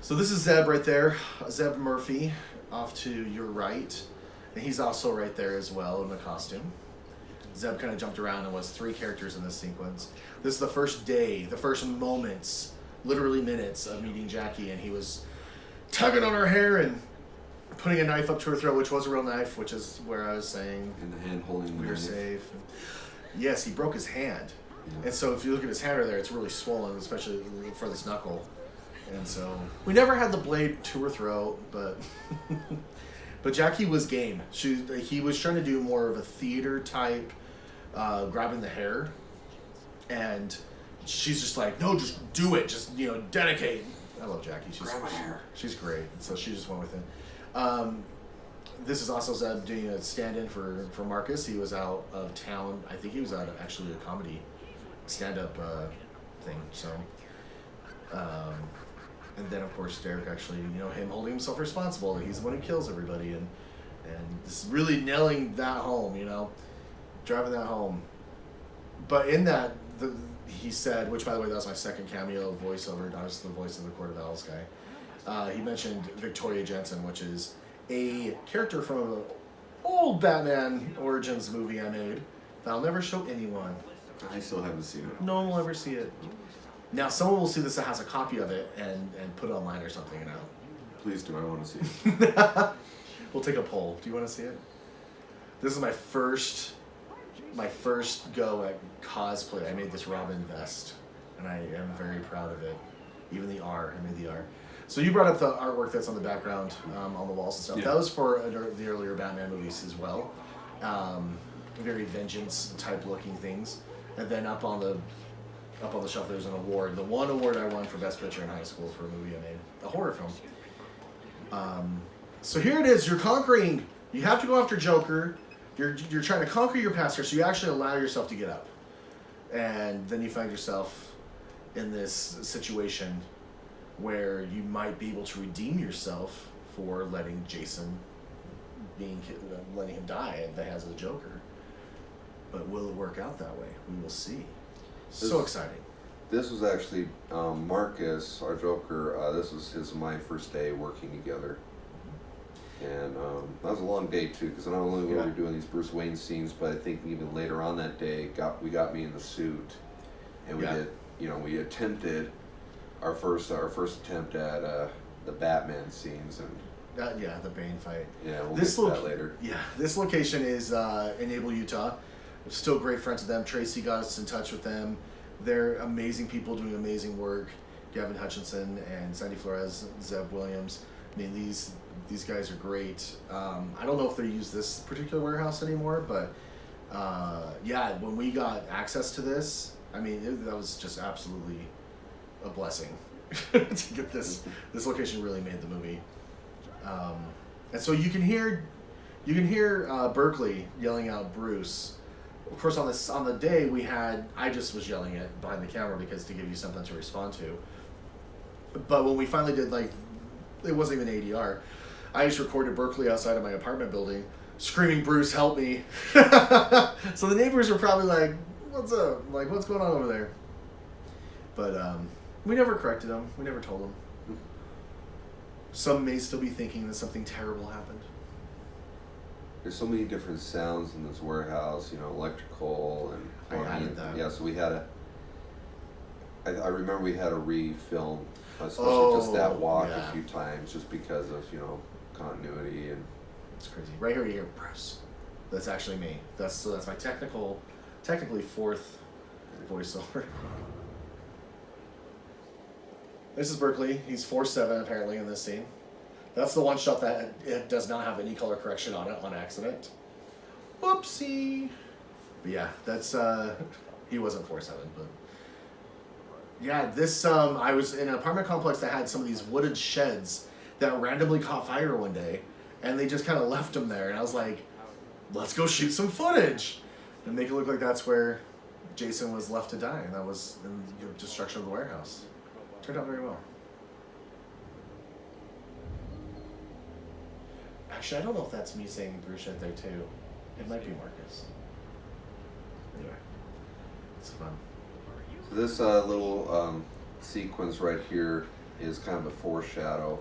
So this is Zeb right there, Zeb Murphy, off to your right, and he's also right there as well in the costume. Zeb kind of jumped around and was 3 characters in this sequence. This is the first day, the first moments, literally minutes of meeting Jackie, and he was tugging on her hair and putting a knife up to her throat, which was a real knife, which is where I was saying in the hand holding the we were knife. safe. Yes, he broke his hand, and so if you look at his hand right there, it's really swollen, especially for this knuckle. And so we never had the blade to her throat, but but Jackie was game. He was trying to do more of a theater type, grabbing the hair, and she's just like, no, just do it, just dedicate. I love Jackie. Grab my hair. She's great. So she just went with it. This is also Zeb doing a stand-in for Marcus. He was out of town. I think he was out of actually a comedy stand-up thing. So, and then of course Derek actually, him holding himself responsible. He's the one who kills everybody, and just really nailing that home. Driving that home. But in that, he said, which by the way, that was my second cameo voiceover. That was the voice of the Court of Owls guy. He mentioned Victoria Jensen, which is a character from an old Batman Origins movie I made that I'll never show anyone. I still haven't seen it. No one will ever see it. Now, someone will see this that has a copy of it and put it online or something, Please do. I want to see it. We'll take a poll. Do you want to see it? This is my first go at cosplay. I made this Robin vest, and I am very proud of it. Even the R, I made the R. So you brought up the artwork that's on the background, on the walls and stuff. Yeah. That was for the earlier Batman movies as well. Very vengeance type looking things. And then up on the shelf there's an award. The one award I won for Best Picture in high school for a movie I made, a horror film. So here it is. You're conquering. You have to go after Joker. You're trying to conquer your past here, so you actually allow yourself to get up. And then you find yourself in this situation where you might be able to redeem yourself for letting letting him die at the hands of the Joker. But will it work out that way? We will see. So exciting. This was actually Marcus, our Joker. This was my first day working together. And that was a long day too, because not only were we doing these Bruce Wayne scenes, but I think even later on that day, we got me in the suit, and we attempted our first attempt at the Batman scenes, and the Bane fight. Yeah, we'll get to that later. Yeah, this location is in Able, Utah. We're still great friends with them. Tracy got us in touch with them. They're amazing people doing amazing work. Gavin Hutchinson and Sandy Flores, Zeb Williams. I mean, these guys are great. I don't know if they use this particular warehouse anymore, but when we got access to this, I mean, that was just absolutely a blessing. to get this location really made the movie. And so you can hear Berkeley yelling out Bruce. Of course, on the day I just was yelling it behind the camera because to give you something to respond to. But when we finally did, like, it wasn't even ADR. I just recorded Berkeley outside of my apartment building, screaming, "Bruce, help me!" So the neighbors were probably like, "What's up? Like, what's going on over there?" But we never corrected them. We never told them. Some may still be thinking that something terrible happened. There's so many different sounds in this warehouse, you know, electrical and I added that. Yeah, so we had I remember we had to re-film, especially just that walk yeah. a few times, just because of, you know, continuity and. It's crazy. Right here you hear Bruce. That's actually me. That's my technically fourth voiceover. This is Berkeley. He's 4'7" apparently in this scene. That's the one shot that it does not have any color correction on it on accident. Whoopsie. But yeah, that's he wasn't 4'7", but yeah, this I was in an apartment complex that had some of these wooden sheds that randomly caught fire one day, and they just kind of left them there, and I was like, let's go shoot some footage and make it look like that's where Jason was left to die, and that was in the destruction of the warehouse. Turned out very well. Actually, I don't know if that's me saying Bruce right there too. It might be Marcus. Anyway, it's fun. So this little sequence right here is kind of a foreshadow.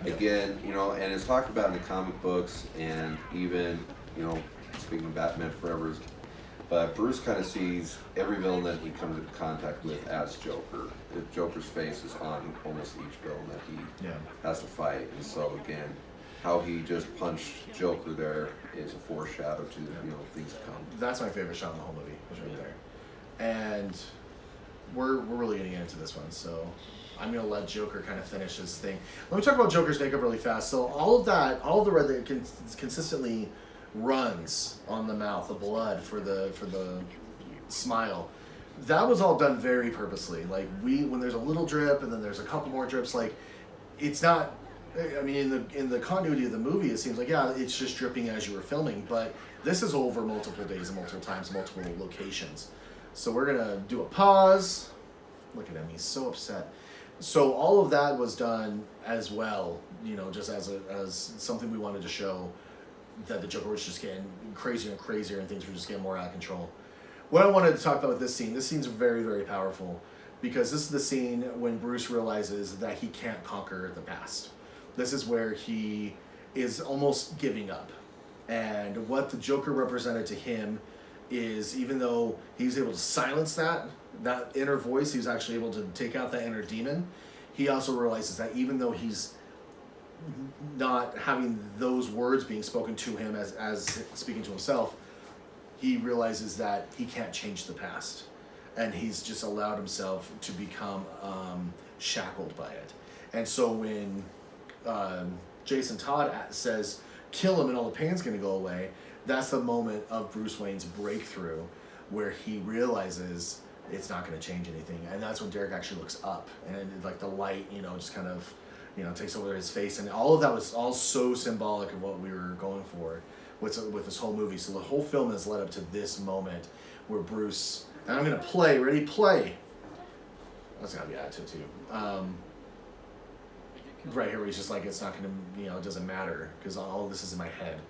Again, you know, and it's talked about in the comic books, and even, you know, speaking of Batman Forever, but Bruce kind of sees every villain that he comes into contact with as Joker. The Joker's face is on almost each villain that he has to fight, and so again, how he just punched Joker there is a foreshadow to, you know, things to come. That's my favorite shot in the whole movie, was right there. And we're really gonna get into this one, so I'm gonna let Joker kind of finish his thing. Let me talk about Joker's makeup really fast. So all of the red that consistently runs on the mouth, the blood for the smile, that was all done very purposely. Like when there's a little drip and then there's a couple more drips, like it's not. I mean, in the continuity of the movie, it seems like it's just dripping as you were filming, but this is over multiple days, multiple times, multiple locations. So we're gonna do a pause. Look at him; he's so upset. So all of that was done as well, you know, just as something we wanted to show that the Joker was just getting crazier and crazier, and things were just getting more out of control. What I wanted to talk about with this scene's very, very powerful, because this is the scene when Bruce realizes that he can't conquer the past. This is where he is almost giving up. And what the Joker represented to him is, even though he was able to silence that inner voice, he was actually able to take out that inner demon, he also realizes that even though he's not having those words being spoken to him as speaking to himself, he realizes that he can't change the past. And he's just allowed himself to become shackled by it. And so when Jason Todd says, "Kill him and all the pain's gonna go away," that's the moment of Bruce Wayne's breakthrough, where he realizes it's not gonna change anything. And that's when Derek actually looks up, and like the light, you know, just kind of, you know, takes over his face. And all of that was all so symbolic of what we were going for with this whole movie. So the whole film has led up to this moment where Bruce, and I'm gonna play, ready, play. That's gotta be added too. Right here where he's just like, it's not gonna, you know, it doesn't matter because all of this is in my head.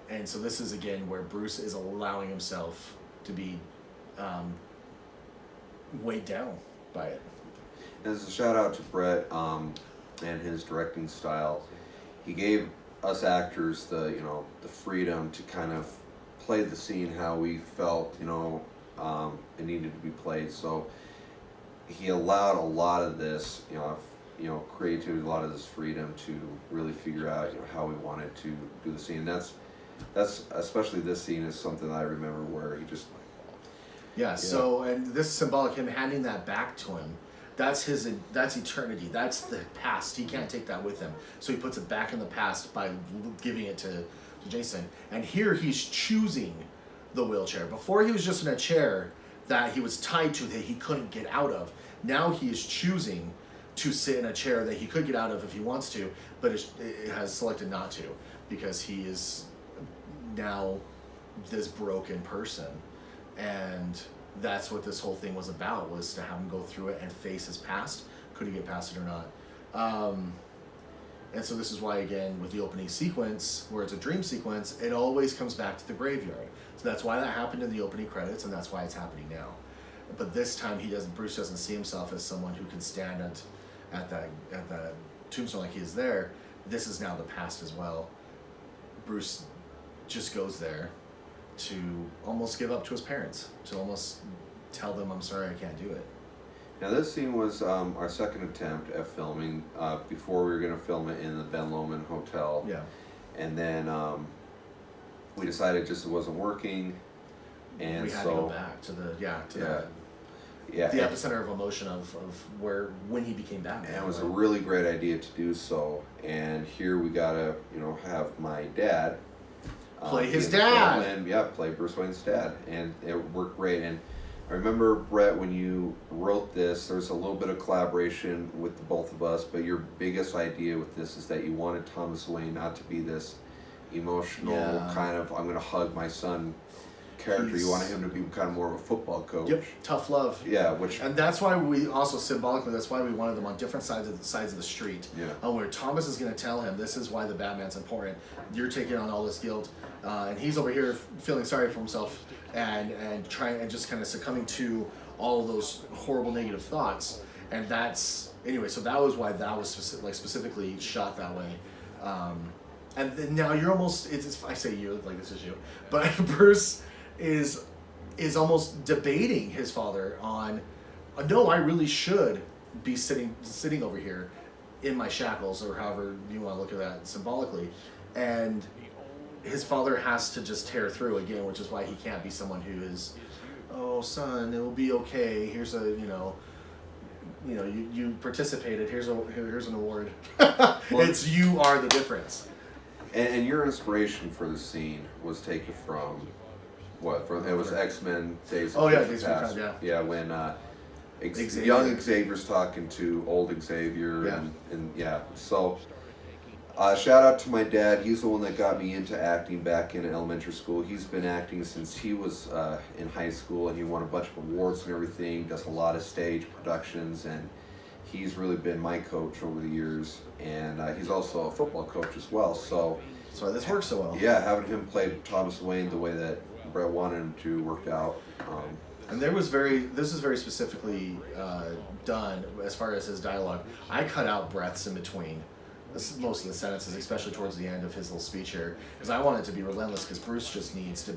And so this is again where Bruce is allowing himself to be weighed down by it. As a shout out to Brett and his directing style, he gave us actors the freedom to kind of play the scene how we felt, you know, it needed to be played. So he allowed a lot of this, creativity, a lot of this freedom to really figure out, you know, how we wanted to do the scene. That's especially this scene is something I remember where he just. Yeah. So, and this is symbolic, him handing that back to him. That's eternity. That's the past. He can't take that with him. So he puts it back in the past by giving it to Jason. And here he's choosing the wheelchair. Before he was just in a chair that he was tied to that he couldn't get out of. Now he is choosing to sit in a chair that he could get out of if he wants to, but it has selected not to because he is now this broken person. And that's what this whole thing was about, was to have him go through it and face his past. Could he get past it or not? And so this is why, again, with the opening sequence, where it's a dream sequence, it always comes back to the graveyard. So that's why that happened in the opening credits, and that's why it's happening now. But this time, Bruce doesn't see himself as someone who can stand at that tombstone like he is there. This is now the past as well. Bruce just goes there to almost give up to his parents, to almost tell them, I'm sorry, I can't do it. Now this scene was our second attempt at filming. Before we were going to film it in the Ben Lomond Hotel. Yeah. And then we decided just it wasn't working. And we had so, to go back to the yeah, the epicenter of emotion of when he became Batman. And it was a really great idea to do so. And here we gotta, have my dad play his in the dad. film and play Bruce Wayne's dad, and it worked great. And I remember, Brett, when you wrote this, there's a little bit of collaboration with the both of us, but your biggest idea with this is that you wanted Thomas Wayne not to be this emotional kind of, I'm gonna hug my son character. You wanted him to be kind of more of a football coach. Yep, tough love. Yeah, and that's why we also symbolically, that's why we wanted them on different sides of the street. Yeah. Where Thomas is going to tell him, this is why the Batman's important. You're taking on all this guilt, and he's over here feeling sorry for himself and trying and just kind of succumbing to all of those horrible negative thoughts. And that's anyway. So that was why that was specifically shot that way. And then now you're almost. I say you like this is you, but Bruce is almost debating his father on, no, I really should be sitting over here in my shackles, or however you want to look at that symbolically. And his father has to just tear through again, which is why he can't be someone who is, oh son, it will be okay. Here's a you participated. Here's an award. It's you are the difference. And your inspiration for the scene was taken from what? It was X-Men Days of Days of Past. Future Past, Yeah, when Xavier. young Xavier's talking to old Xavier, and so shout out to my dad. He's the one that got me into acting back in elementary school. He's been acting since he was in high school, and he won a bunch of awards and everything. Does a lot of stage productions, and he's really been my coach over the years. And he's also a football coach as well. So that's why this works so well. Yeah, having him play Thomas Wayne the way that Brett wanted him to worked out. And this is very specifically done as far as his dialogue. I cut out breaths in between most of the sentences, especially towards the end of his little speech here, because I want it to be relentless, because Bruce just needs to,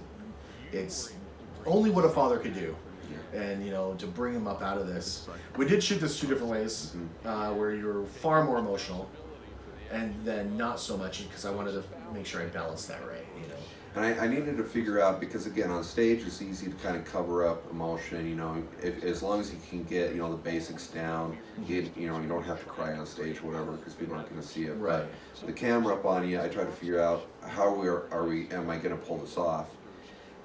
it's only what a father could do. And to bring him up out of this. We did shoot this two different ways, where you're far more emotional, and then not so much, because I wanted to make sure I balanced that right. And I needed to figure out, because again, on stage it's easy to kind of cover up emotion. As long as you can get the basics down, you don't have to cry on stage or whatever, because people aren't going to see it. Right. But the camera up on you, I try to figure out how am I going to pull this off.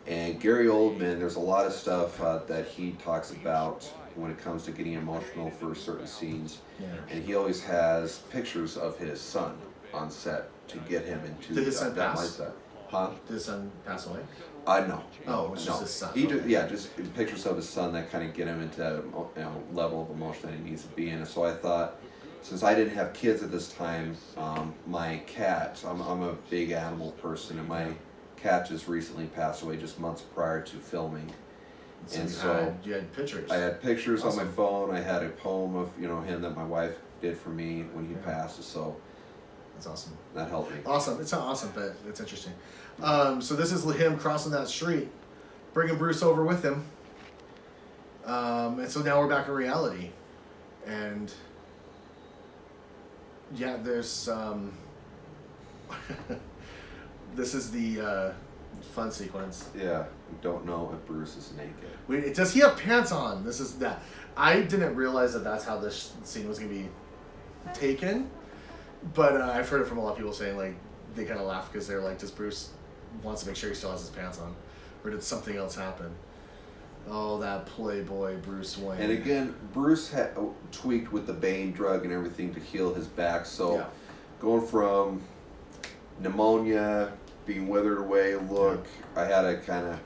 And Gary Oldman, there's a lot of stuff that he talks about when it comes to getting emotional for certain scenes. Yeah. And he always has pictures of his son on set to get him into that mindset. Huh? Did his son pass away? No. Oh, it was just his son. Just pictures of his son that kind of get him into that level of emotion that he needs to be in. And so I thought, since I didn't have kids at this time, my cat, I'm a big animal person, and my cat just recently passed away just months prior to filming. So you had pictures. I had pictures on my phone. I had a poem of him that my wife did for me when he passed. So that's awesome. That helped me. Awesome. It's not awesome, but it's interesting. So this is him crossing that street, bringing Bruce over with him. And so now we're back in reality, and there's this is the fun sequence. Yeah, we don't know if Bruce is naked. Does he have pants on? This is that. I didn't realize that that's how this scene was going to be taken, but I've heard it from a lot of people saying, like, they kind of laugh because they're like, does Bruce wants to make sure he still has his pants on, or did something else happen? Oh, that playboy Bruce Wayne. And again, Bruce had tweaked with the Bane drug and everything to heal his back. So Yeah. going from pneumonia, being withered away, look, I had to kind of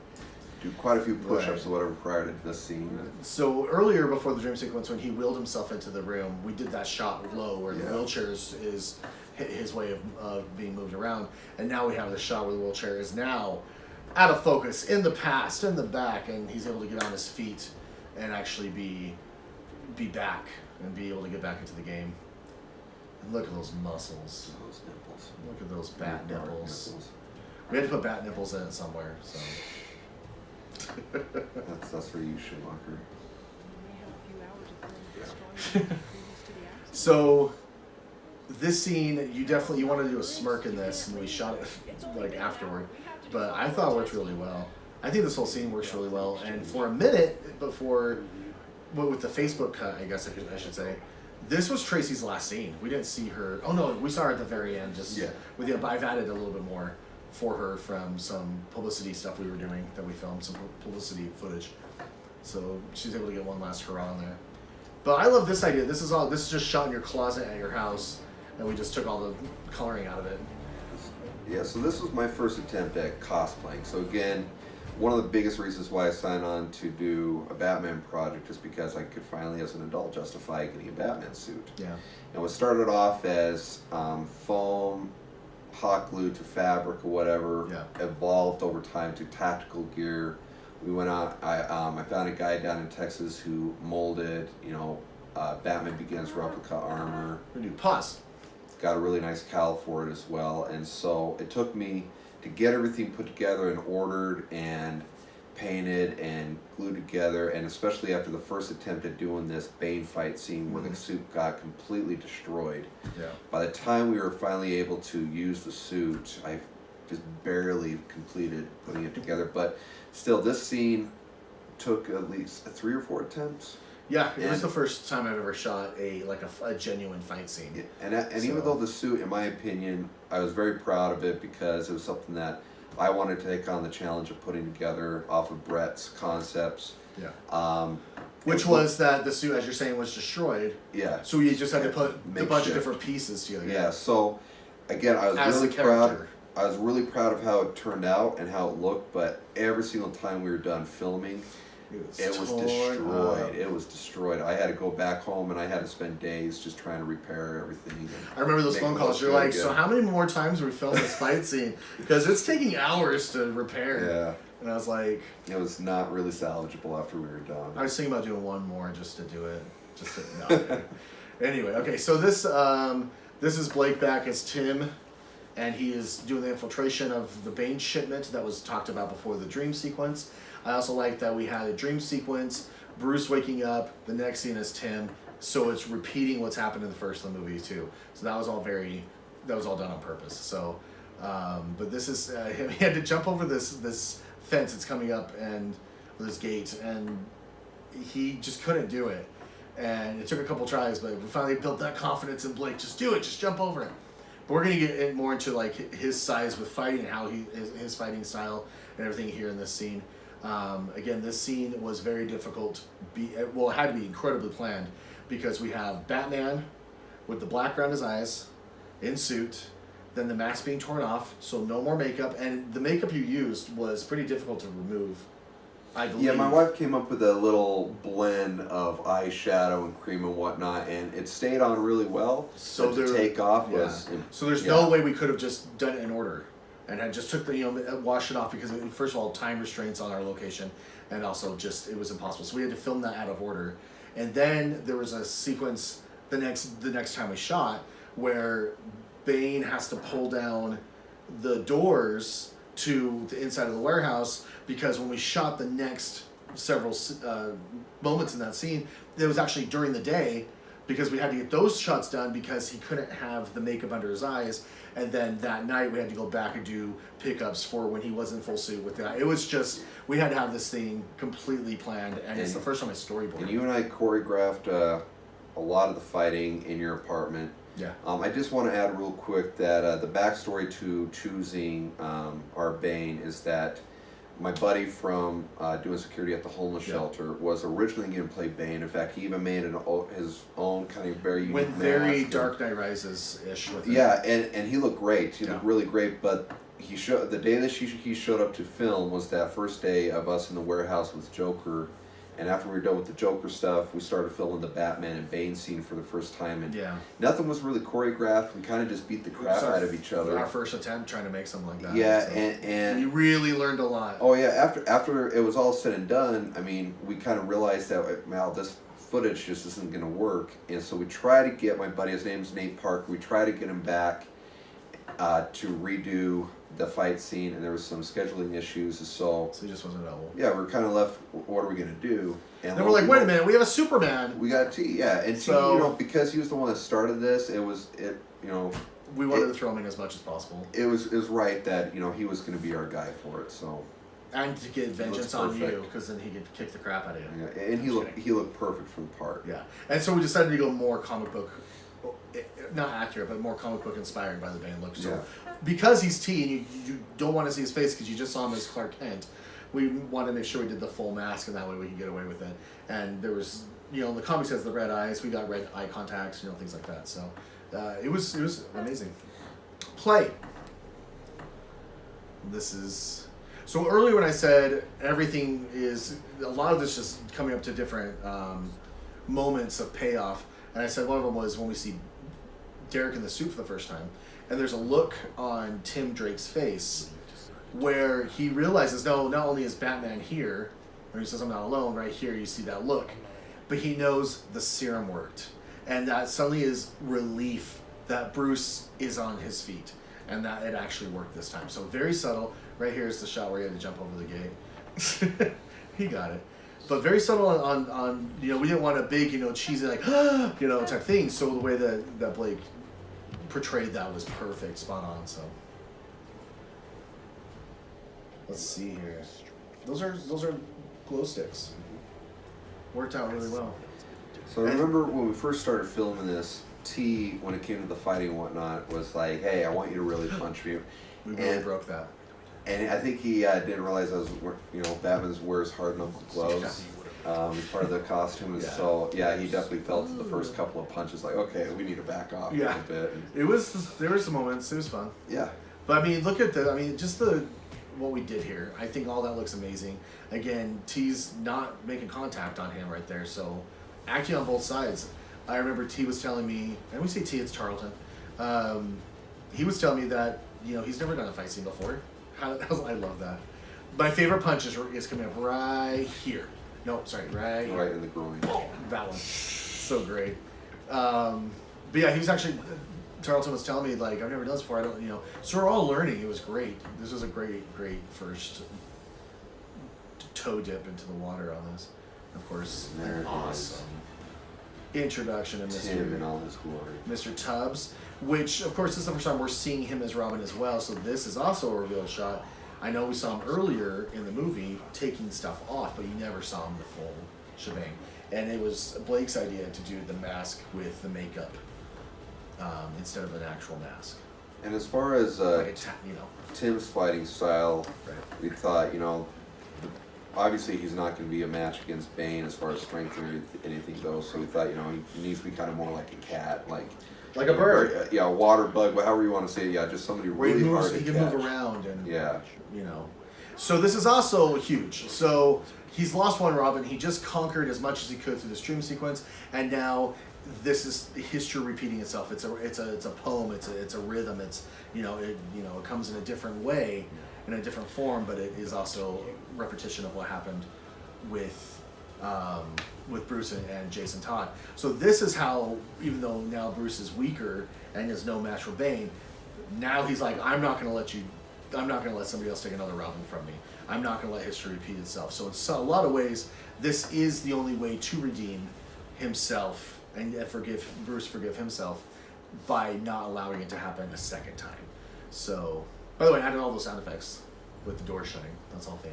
do quite a few push-ups or whatever prior to this scene. So earlier, before the dream sequence, when he wheeled himself into the room, we did that shot low where the Yeah. wheelchair is his way of being moved around, and now we have the shot where the wheelchair is now out of focus in the past, in the back, and he's able to get on his feet and actually be back and be able to get back into the game. And look at those muscles. Those nipples. Look at those bat Dark nipples. We had to put bat nipples in it somewhere. So. That's for you, Schumacher. So this scene, you wanted to do a smirk in this, and we shot it like afterward. But I thought it worked really well. I think this whole scene works really well. And for a minute before, with the Facebook cut, I guess I should say, this was Tracy's last scene. We didn't see her. Oh no, we saw her at the very end. But I've added a little bit more for her from some publicity stuff we were doing that we filmed, some publicity footage. So she's able to get one last hurrah on there. But I love this idea. This is just shot in your closet at your house, and we just took all the coloring out of it. Yeah, so this was my first attempt at cosplaying. So again, one of the biggest reasons why I signed on to do a Batman project is because I could finally, as an adult, justify getting a Batman suit. Yeah. And what started off as foam, hot glue to fabric or whatever, evolved over time to tactical gear. We went out. I found a guy down in Texas who molded, Batman Begins replica armor. We do pause. Got a really nice cowl for it as well, and so it took me to get everything put together and ordered and painted and glued together, and especially after the first attempt at doing this Bane fight scene where the suit got completely destroyed. Yeah. By the time we were finally able to use the suit, I just barely completed putting it together, but still, this scene took at least 3 or 4 attempts. Yeah, it was the first time I've ever shot a genuine fight scene. Yeah, and even though the suit, in my opinion, I was very proud of it because it was something that I wanted to take on the challenge of putting together off of Brett's concepts. Yeah. Which was that the suit, as you're saying, was destroyed. Yeah. So you just had to put a bunch of Makeshift. different pieces together. Yeah. So again, I was As really the proud. character. I was really proud of how it turned out and how it looked. But every single time we were done filming, it was destroyed. It was destroyed. I had to go back home and I had to spend days just trying to repair everything. I remember those phone calls. You're like, so how many more times we filmed this fight scene? Because it's taking hours to repair. Yeah. And I was like, it was not really salvageable after we were done. I was thinking about doing one more just to do it. No. Anyway, okay. So this is Blake back as Tim, and he is doing the infiltration of the Bane shipment that was talked about before the dream sequence. I also like that we had a dream sequence, Bruce waking up, the next scene is Tim, so it's repeating what's happened in the first of the movie too. So that was all done on purpose. So, but this is he had to jump over this fence that's coming up and with this gate, and he just couldn't do it. And it took a couple tries, but we finally built that confidence in Blake. Just do it, just jump over it. But we're gonna get more into like his size with fighting and how his fighting style and everything here in this scene. Again, this scene was very difficult. It had to be incredibly planned because we have Batman with the black around his eyes, in suit, then the mask being torn off, so no more makeup, and the makeup you used was pretty difficult to remove, I believe. Yeah, my wife came up with a little blend of eyeshadow and cream and whatnot, and it stayed on really well. So to take off was... So there's no way we could have just done it in order. And I just took washed it off because, first of all, time restraints on our location, and also just, it was impossible. So we had to film that out of order. And then there was a sequence the next time we shot where Bane has to pull down the doors to the inside of the warehouse because when we shot the next several moments in that scene, it was actually during the day because we had to get those shots done because he couldn't have the makeup under his eyes. And then that night we had to go back and do pickups for when he was in full suit with that. It was just, we had to have this thing completely planned, and it's the first time I storyboarded. And you and I choreographed a lot of the fighting in your apartment. Yeah. I just want to add real quick that the backstory to choosing our Bane is that my buddy from doing security at the homeless Yeah. shelter was originally going to play Bane. In fact, he even made his own kind of very unique Went very mask. Dark Knight Rises ish with it. Yeah, and he looked great. He looked Yeah. really great. But the day that he showed up to film was that first day of us in the warehouse with Joker. And after we were done with the Joker stuff, we started filming the Batman and Bane scene for the first time. And Yeah. nothing was really choreographed. We kind of just beat the crap out of each other. Our first attempt trying to make something like that. Yeah, so and we really learned a lot. oh yeah, after it was all said and done, I mean, we kind of realized that Mal, this footage just isn't going to work, and so we try to get my buddy. His name's Nate Parker. We try to get him back to redo the fight scene, and there was some scheduling issues, so So he just wasn't available. yeah, we're kind of left. What are we going to do? And Then we're like, wait a minute, we have a Superman. We got T, yeah, and T, So- you know, because he was the one that started this, you know. We wanted to throw him in as much as possible. It was right that, you know, he was going to be our guy for it. So And to get vengeance on you, perfect. because then he could kick the crap out of you. yeah, and he looked perfect for the part. Yeah. And so we decided to go more comic book, not accurate, but more comic book inspired by the Bane look. So Yeah. because he's T and you don't want to see his face because you just saw him as Clark Kent, we wanted to make sure we did the full mask, and that way we could get away with it. And there was, you know, the comics has the red eyes. We got red eye contacts, you know, things like that. So it was amazing. Play. This is so earlier when I said everything is a lot of this just coming up to different moments of payoff, and I said one of them was when we see Derek in the suit for the first time, and there's a look on Tim Drake's face where he realizes, no, not only is Batman here, or he says I'm not alone, right here you see that look, but he knows the serum worked, and that suddenly is relief that Bruce is on his feet, and that it actually worked this time. So very subtle. Right here is the shot where he had to jump over the gate. He got it. But very subtle on you know, we didn't want a big, you know, cheesy, like, you know, type thing. So the way that Blake portrayed that was perfect, spot on. So let's see here. Those are glow sticks. Worked out really well. So I remember when we first started filming this, T, when it came to the fighting and whatnot, was like, "Hey, I want you to really punch me." We really broke that. And I think he didn't realize Batman wears hard knuckle gloves. As part of the costume, and Yeah. so yeah, he definitely felt the first couple of punches like, okay, we need to back off a Yeah. little bit. And, There were some moments. It was fun. yeah, But I mean, look at just what we did here. I think all that looks amazing. Again, T's not making contact on him right there, so acting on both sides. I remember T was telling me, and we say T, it's Charlton. He was telling me that, you know, he's never done a fight scene before. I love that. My favorite punch is coming up right here. No, sorry, right here. right in the groin. That one. So great. But yeah, he was actually, Tarleton was telling me, like, I've never done this before. I don't, you know. So we're all learning. It was great. This was a great first toe dip into the water on this. Of course, There an it awesome introduction to Tim in all his glory. Mr. Tubbs, which, of course, this is the first time we're seeing him as Robin as well. So this is also a reveal shot. I know we saw him earlier in the movie taking stuff off, but you never saw him the full shebang. And it was Blake's idea to do the mask with the makeup instead of an actual mask. And as far as You know, Tim's fighting style, right. we thought, you know, obviously he's not going to be a match against Bane as far as strength or anything goes. So we thought, you know, he needs to be kind of more like a cat, like Like a bird. Yeah, a water bug, however you want to say it. Yeah, just somebody Where really he hard moves, to he can catch. move around and Yeah. you know. So this is also huge. So he's lost one Robin. He just conquered as much as he could through this dream sequence, and now this is history repeating itself. It's a poem. It's a rhythm. It's it comes in a different way, in a different form, but it is also repetition of what happened with Bruce and Jason Todd. So this is how, even though now Bruce is weaker and is no match for Bane, now he's like, I'm not going to let somebody else take another Robin from me. I'm not going to let history repeat itself. So in a lot of ways, this is the only way to redeem himself and Bruce forgive himself by not allowing it to happen a second time. So, by the way, I added all those sound effects with the door shutting. That's all fake.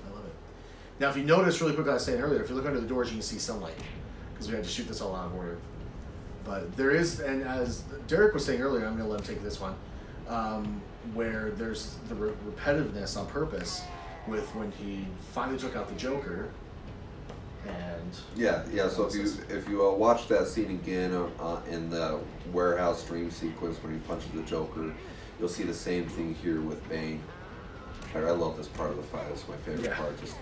I love it. Now, if you notice really quick, I was saying earlier, if you look under the doors, you can see sunlight because we had to shoot this all out of order. But there is, and as Derek was saying earlier, I'm going to let him take this one, where there's the repetitiveness on purpose with when he finally took out the Joker. And yeah. So if you watch that scene again in the warehouse dream sequence when he punches the Joker, you'll see the same thing here with Bane. I love this part of the fight. It's my favorite part. Just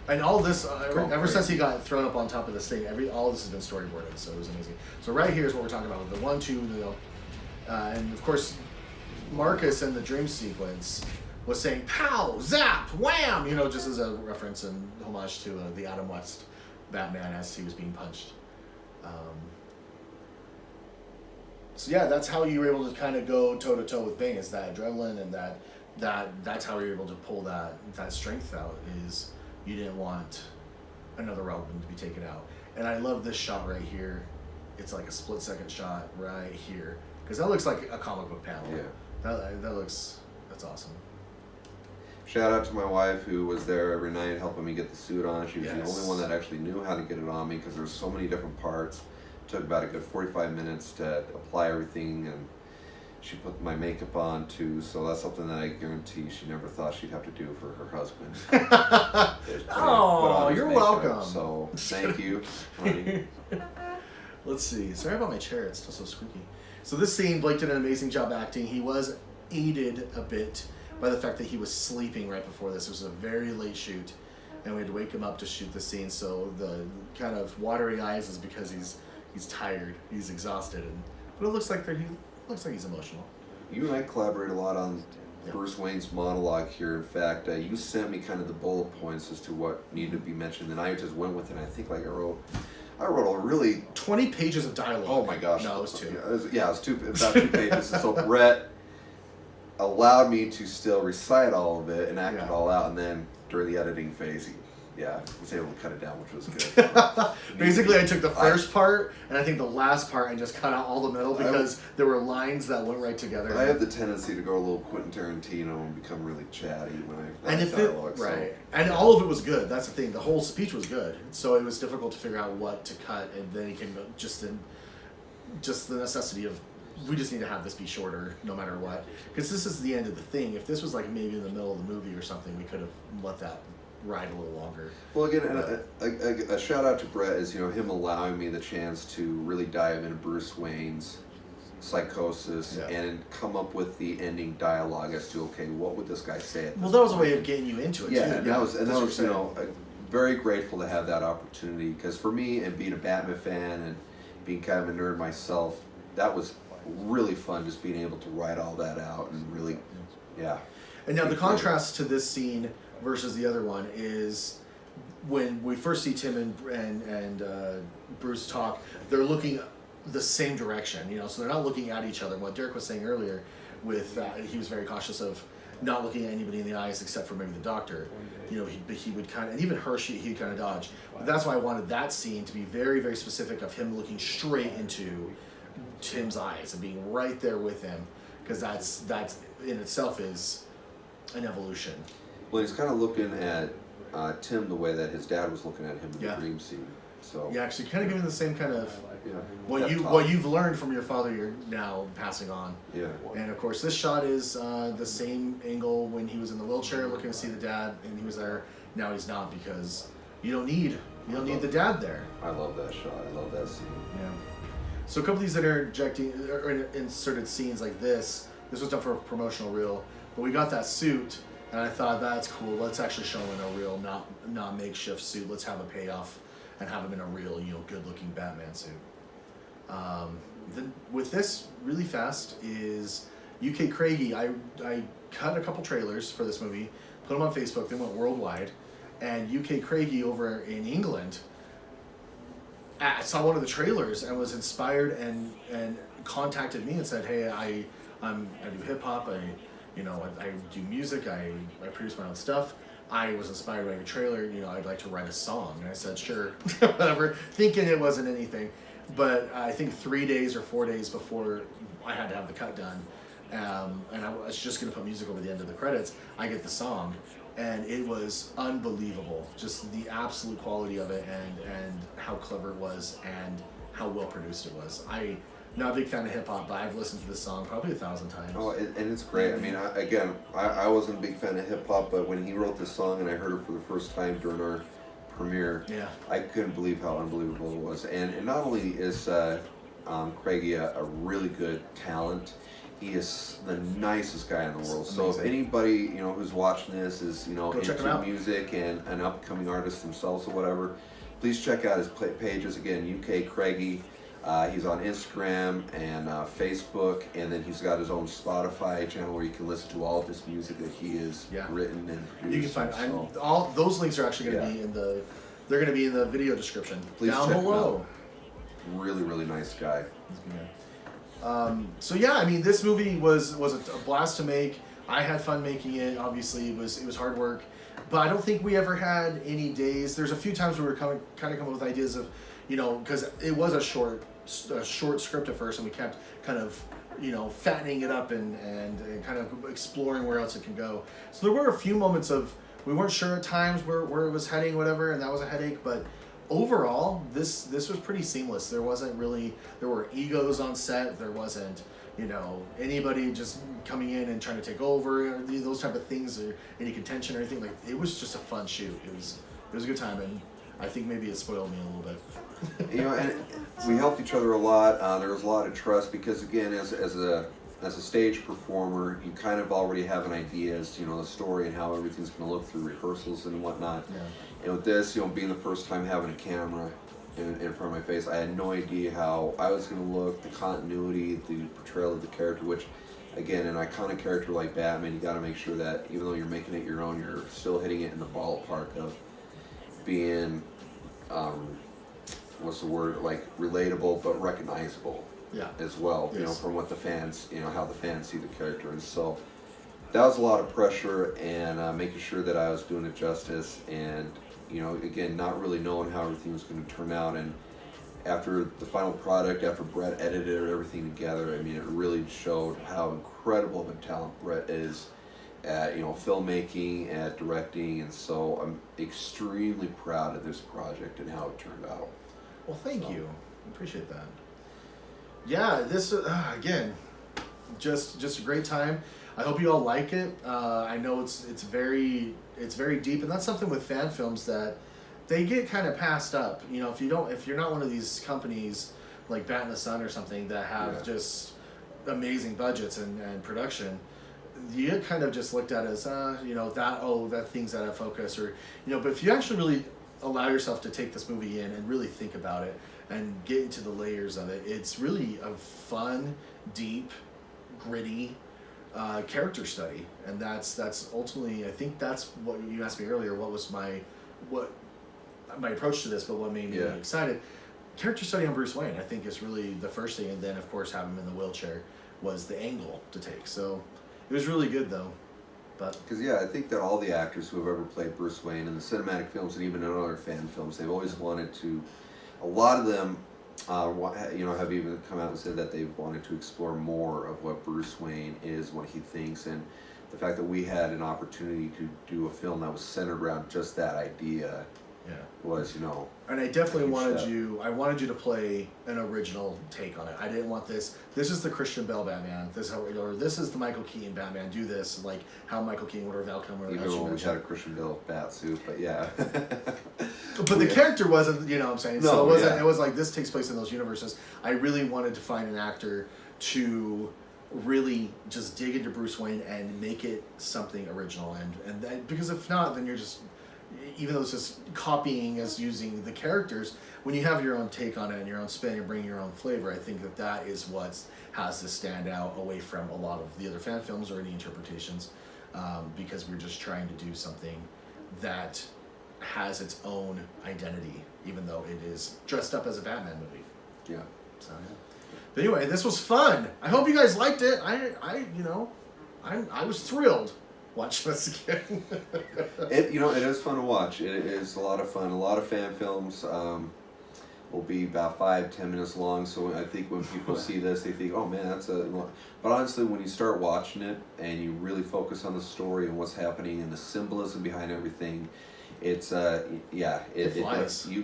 and all this ever since he got thrown up on top of this thing, all this has been storyboarded, so it was amazing. So right here is what we're talking about with the 1, 2, and of course Marcus in the dream sequence was saying "pow, zap, wham," just as a reference and homage to the Adam West Batman as he was being punched. So yeah, that's how you were able to kind of go toe to toe with Bane, is that adrenaline and that's how you're able to pull that strength out, is you didn't want another Robin to be taken out. And I love this shot right here. It's like a split-second shot right here, because that looks like a comic book panel. Yeah. That's awesome. Shout out to my wife who was there every night helping me get the suit on. She was the Yes. only one that actually knew how to get it on me, because there's so many different parts. It took about a good 45 minutes to apply everything, and she put my makeup on too, so that's something that I guarantee she never thought she'd have to do for her husband. Oh, you're welcome. So thank you, honey. Let's see. Sorry about my chair. It's still so squeaky. So this scene, Blake did an amazing job acting. He was aided a bit by the fact that he was sleeping right before this. It was a very late shoot, and we had to wake him up to shoot the scene. So the kind of watery eyes is because he's tired, he's exhausted, but it looks like he's emotional. You and I collaborate a lot on Bruce Wayne's monologue here. In fact, you sent me kind of the bullet points as to what needed to be mentioned, and I just went with it. And I think I wrote a really 20 pages of dialogue. Oh my gosh! No, it was 2. It was about 2 pages. And so Brett allowed me to still recite all of it and act it all out, and then during the editing phase, he was able to cut it down, which was good. Basically, I took the first part, and I think the last part, and just cut out all the middle, because there were lines that went right together. I have the tendency to go a little Quentin Tarantino and become really chatty when I write dialogue. And all of it was good. That's the thing. The whole speech was good, so it was difficult to figure out what to cut, and then it came just the necessity of, we just need to have this be shorter no matter what, because this is the end of the thing. If this was like maybe in the middle of the movie or something, we could have let that ride a little longer. Well, again, a shout out to Brett is him allowing me the chance to really dive into Bruce Wayne's psychosis and come up with the ending dialogue as to what would this guy say? Well, that was a way of getting you into it too. And that was very grateful to have that opportunity, because for me, and being a Batman fan and being kind of a nerd myself, that was really fun, just being able to write all that out and really, And now the contrast to this scene versus the other one is when we first see Tim and Bruce talk, they're looking the same direction, so they're not looking at each other. What Derek was saying earlier, with he was very cautious of not looking at anybody in the eyes except for maybe the doctor. He would kind of, and even Hershey, he'd kind of dodge. But that's why I wanted that scene to be very, very specific, of him looking straight into Tim's eyes and being right there with him, because that's in itself is an evolution. Well, he's kind of looking at Tim the way that his dad was looking at him in the dream scene. So actually, kind of giving the same kind of what you've learned from your father, you're now passing on. Yeah. And of course, this shot is the same angle when he was in the wheelchair looking to see the dad, and he was there. Now he's not, because you don't need the dad there. I love that shot. I love that scene. Yeah. So a couple of these inserted scenes like this was done for a promotional reel, but we got that suit, and I thought, that's cool. Let's actually show him in a real, not makeshift suit. Let's have a payoff and have him in a real, good-looking Batman suit. Then with this, really fast, is UK Craigie. I cut a couple trailers for this movie, put them on Facebook. They went worldwide, and UK Craigie over in England saw one of the trailers and was inspired and contacted me and said, "Hey, I do hip hop. I do music. I produce my own stuff. I was inspired by your trailer. I'd like to write a song." And I said, "Sure," whatever, thinking it wasn't anything. But I think 3 days or 4 days before I had to have the cut done, and I was just going to put music over the end of the credits, I get the song, and it was unbelievable. Just the absolute quality of it, and how clever it was, and how well produced it was. not a big fan of hip hop, but I've listened to this song probably 1,000 times. Oh, and it's great. I mean, I wasn't a big fan of hip hop, but when he wrote this song and I heard it for the first time during our premiere, Yeah. I couldn't believe how unbelievable it was. And not only is Craigie a really good talent, he is the nicest guy in the world. So if anybody who's watching this is Go check him into out. music and an upcoming artist themselves or whatever, please check out his pages. Again, UK Craigie. He's on Instagram and Facebook, and then he's got his own Spotify channel where you can listen to all of his music that he has written and produced. You can find all those links are actually going to be in the. They're going to be in the video description down check him below. out. Really, really nice guy. So yeah, I mean, this movie was a blast to make. I had fun making it. Obviously, it was hard work, but I don't think we ever had any days. There's a few times we were kind of coming up with ideas of, because it was a short script at first, and we kept kind of fattening it up and kind of exploring where else it can go. So there were a few moments of we weren't sure at times where it was heading, whatever, and that was a headache, but. Overall, this was pretty seamless. There were egos on set. There wasn't, anybody just coming in and trying to take over, or those type of things, or any contention or anything. Like, it was just a fun shoot. It was a good time, and I think maybe it spoiled me a little bit. And we helped each other a lot. There was a lot of trust because, again, as a stage performer, you kind of already have an idea as to the story and how everything's going to look through rehearsals and whatnot. Yeah. And with this, being the first time having a camera in front of my face, I had no idea how I was going to look, the continuity, the portrayal of the character, which, again, an iconic character like Batman, you got to make sure that even though you're making it your own, you're still hitting it in the ballpark of being, what's the word, like relatable but recognizable. Yeah. As well, Yes. from what the fans, how the fans see the character, and so that was a lot of pressure and making sure that I was doing it justice, and again, not really knowing how everything was going to turn out, and after the final product, after Brett edited everything together, I mean, it really showed how incredible of a talent Brett is at filmmaking, at directing, and so I'm extremely proud of this project and how it turned out. Well, thank you. I appreciate that. Yeah, this again, just a great time. I hope you all like it. I know it's very deep, and that's something with fan films that they get kind of passed up. If you're not one of these companies like Bat in the Sun or something that have just amazing budgets and production, you get kind of just looked at as that thing's out of focus, or But if you actually really allow yourself to take this movie in and really think about it and get into the layers of it, it's really a fun, deep, gritty character study, and that's ultimately, I think that's what you asked me earlier. What was my approach to this? But what made me excited? Character study on Bruce Wayne, I think, is really the first thing, and then of course have him in the wheelchair was the angle to take. So it was really good though. But because I think that all the actors who have ever played Bruce Wayne in the cinematic films and even in other fan films, they've always wanted to. A lot of them, have even come out and said that they've wanted to explore more of what Bruce Wayne is, what he thinks, and the fact that we had an opportunity to do a film that was centered around just that idea. Was and I definitely wanted step. I wanted you to play an original take on it. I didn't want this is the Christian Bale Batman, this is the Michael Keaton Batman, do this, like how Michael Keaton would have outcome, or Even when we had a Christian Bale bat suit, but yeah. But the character wasn't, what I'm saying? No, So it wasn't. It was like this takes place in those universes. I really wanted to find an actor to really just dig into Bruce Wayne and make it something original, and that, because if not, then you're just, even though it's just copying as using the characters, when you have your own take on it and your own spin and bring your own flavor, I think that is what has to stand out away from a lot of the other fan films or any interpretations, because we're just trying to do something that has its own identity, even though it is dressed up as a Batman movie. Yeah. So, but anyway, this was fun. I hope you guys liked it. I was thrilled watching this again. It is fun to watch. It is a lot of fun. A lot of fan films will be about 5-10 minutes long. So I think when people see this, they think, "Oh man, that's a." But honestly, when you start watching it and you really focus on the story and what's happening and the symbolism behind everything, it's it flies. you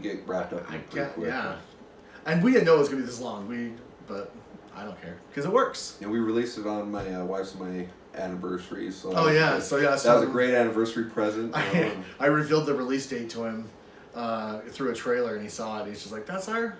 get wrapped up in it pretty quick. Yeah, and we didn't know it was gonna be this long. but I don't care because it works. And we released it on my wife's and my anniversary. So Oh yeah, so yeah, that was a great anniversary present. I revealed the release date to him through a trailer, and he saw it. And he's just like, "That's our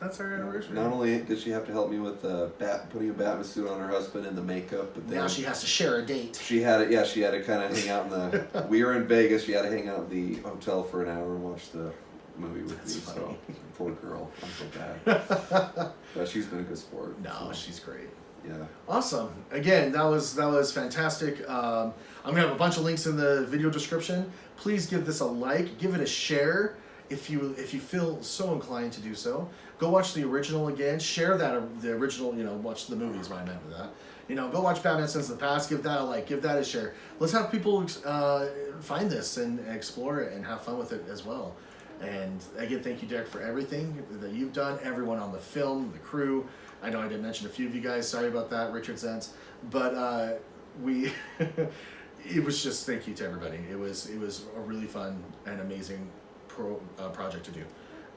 anniversary." Not only did she have to help me with putting a Batman suit on her husband and the makeup, but then Now she has to share a date. she had it. Yeah, she had to kind of hang out in the. We were in Vegas. She had to hang out in the hotel for an hour and watch the movie with That's me. funny. So poor girl, I feel bad. But she's been a good sport. No, so, she's great. yeah. Awesome. Again, that was fantastic. I'm gonna have a bunch of links in the video description. Please give this a like, give it a share if you feel so inclined to do so. Go watch the original again. Share the original. Watch the movies. What I meant with that. Go watch Batman Sins of the Past. Give that a like. Give that a share. Let's have people find this and explore it and have fun with it as well. And again, thank you, Derek, for everything that you've done. Everyone on the film, the crew. I know I didn't mention a few of you guys. Sorry about that, Richard Zentz. But we, it was just thank you to everybody. It was a really fun and amazing project to do,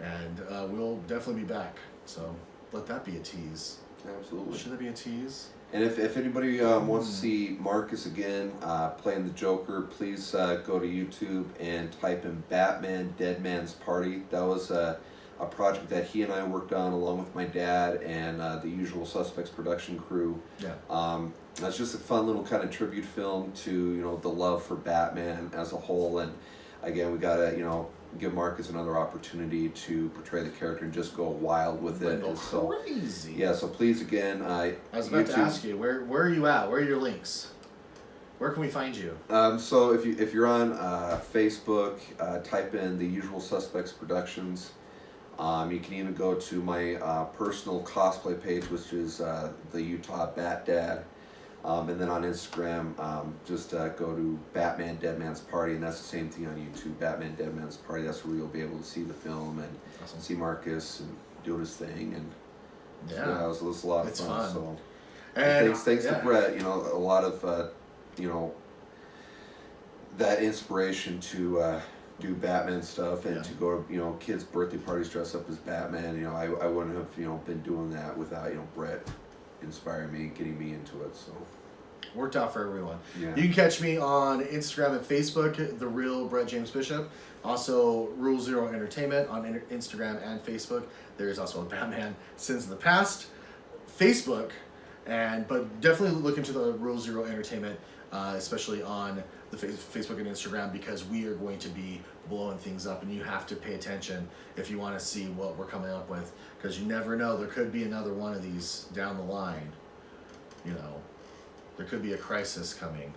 and we'll definitely be back. So let that be a tease. Absolutely. Should that be a tease? And if anybody wants to see Marcus again playing the Joker, please go to YouTube and type in Batman Dead Man's Party. That was a project that he and I worked on along with my dad and the Usual Suspects production crew. Yeah. That's just a fun little kind of tribute film to the love for Batman as a whole. And again, we gotta give Marcus another opportunity to portray the character and just go wild with it. Go So crazy. yeah, so please again, I was about to ask you where are you at? Where are your links? Where can we find you? So if you're on Facebook, type in the Usual Suspects Productions. You can even go to my personal cosplay page, which is the Utah Bat Dad. And then on Instagram, just go to Batman Dead Man's Party, and that's the same thing on YouTube, Batman Dead Man's Party. That's where you'll be able to see the film and Awesome. see Marcus and doing his thing. And Yeah. it was a lot of It's fun. fun. So And thanks yeah. to Brett, a lot of that inspiration to do Batman stuff and Yeah. to go to kids' birthday parties dress up as Batman. I wouldn't have been doing that without Brett inspiring me and getting me into it. So Worked out for everyone. Yeah. You can catch me on Instagram and Facebook, The Real Brett James Bishop. Also, Rule Zero Entertainment on Instagram and Facebook. There's also a Batman Sins of the Past Facebook, but definitely look into the Rule Zero Entertainment, especially on the Facebook and Instagram, because we are going to be blowing things up, and you have to pay attention if you want to see what we're coming up with, because you never know, there could be another one of these down the line. There could be a crisis coming.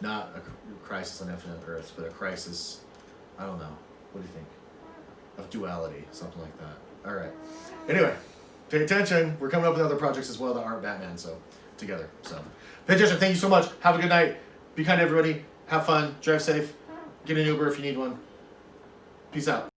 Not a crisis on Infinite Earths, but a crisis, I don't know. What do you think? Of duality, something like that. All right. Anyway, pay attention. We're coming up with other projects as well that aren't Batman, so together. So pay attention. Thank you so much. Have a good night. Be kind to everybody. Have fun. Drive safe. Get an Uber if you need one. Peace out.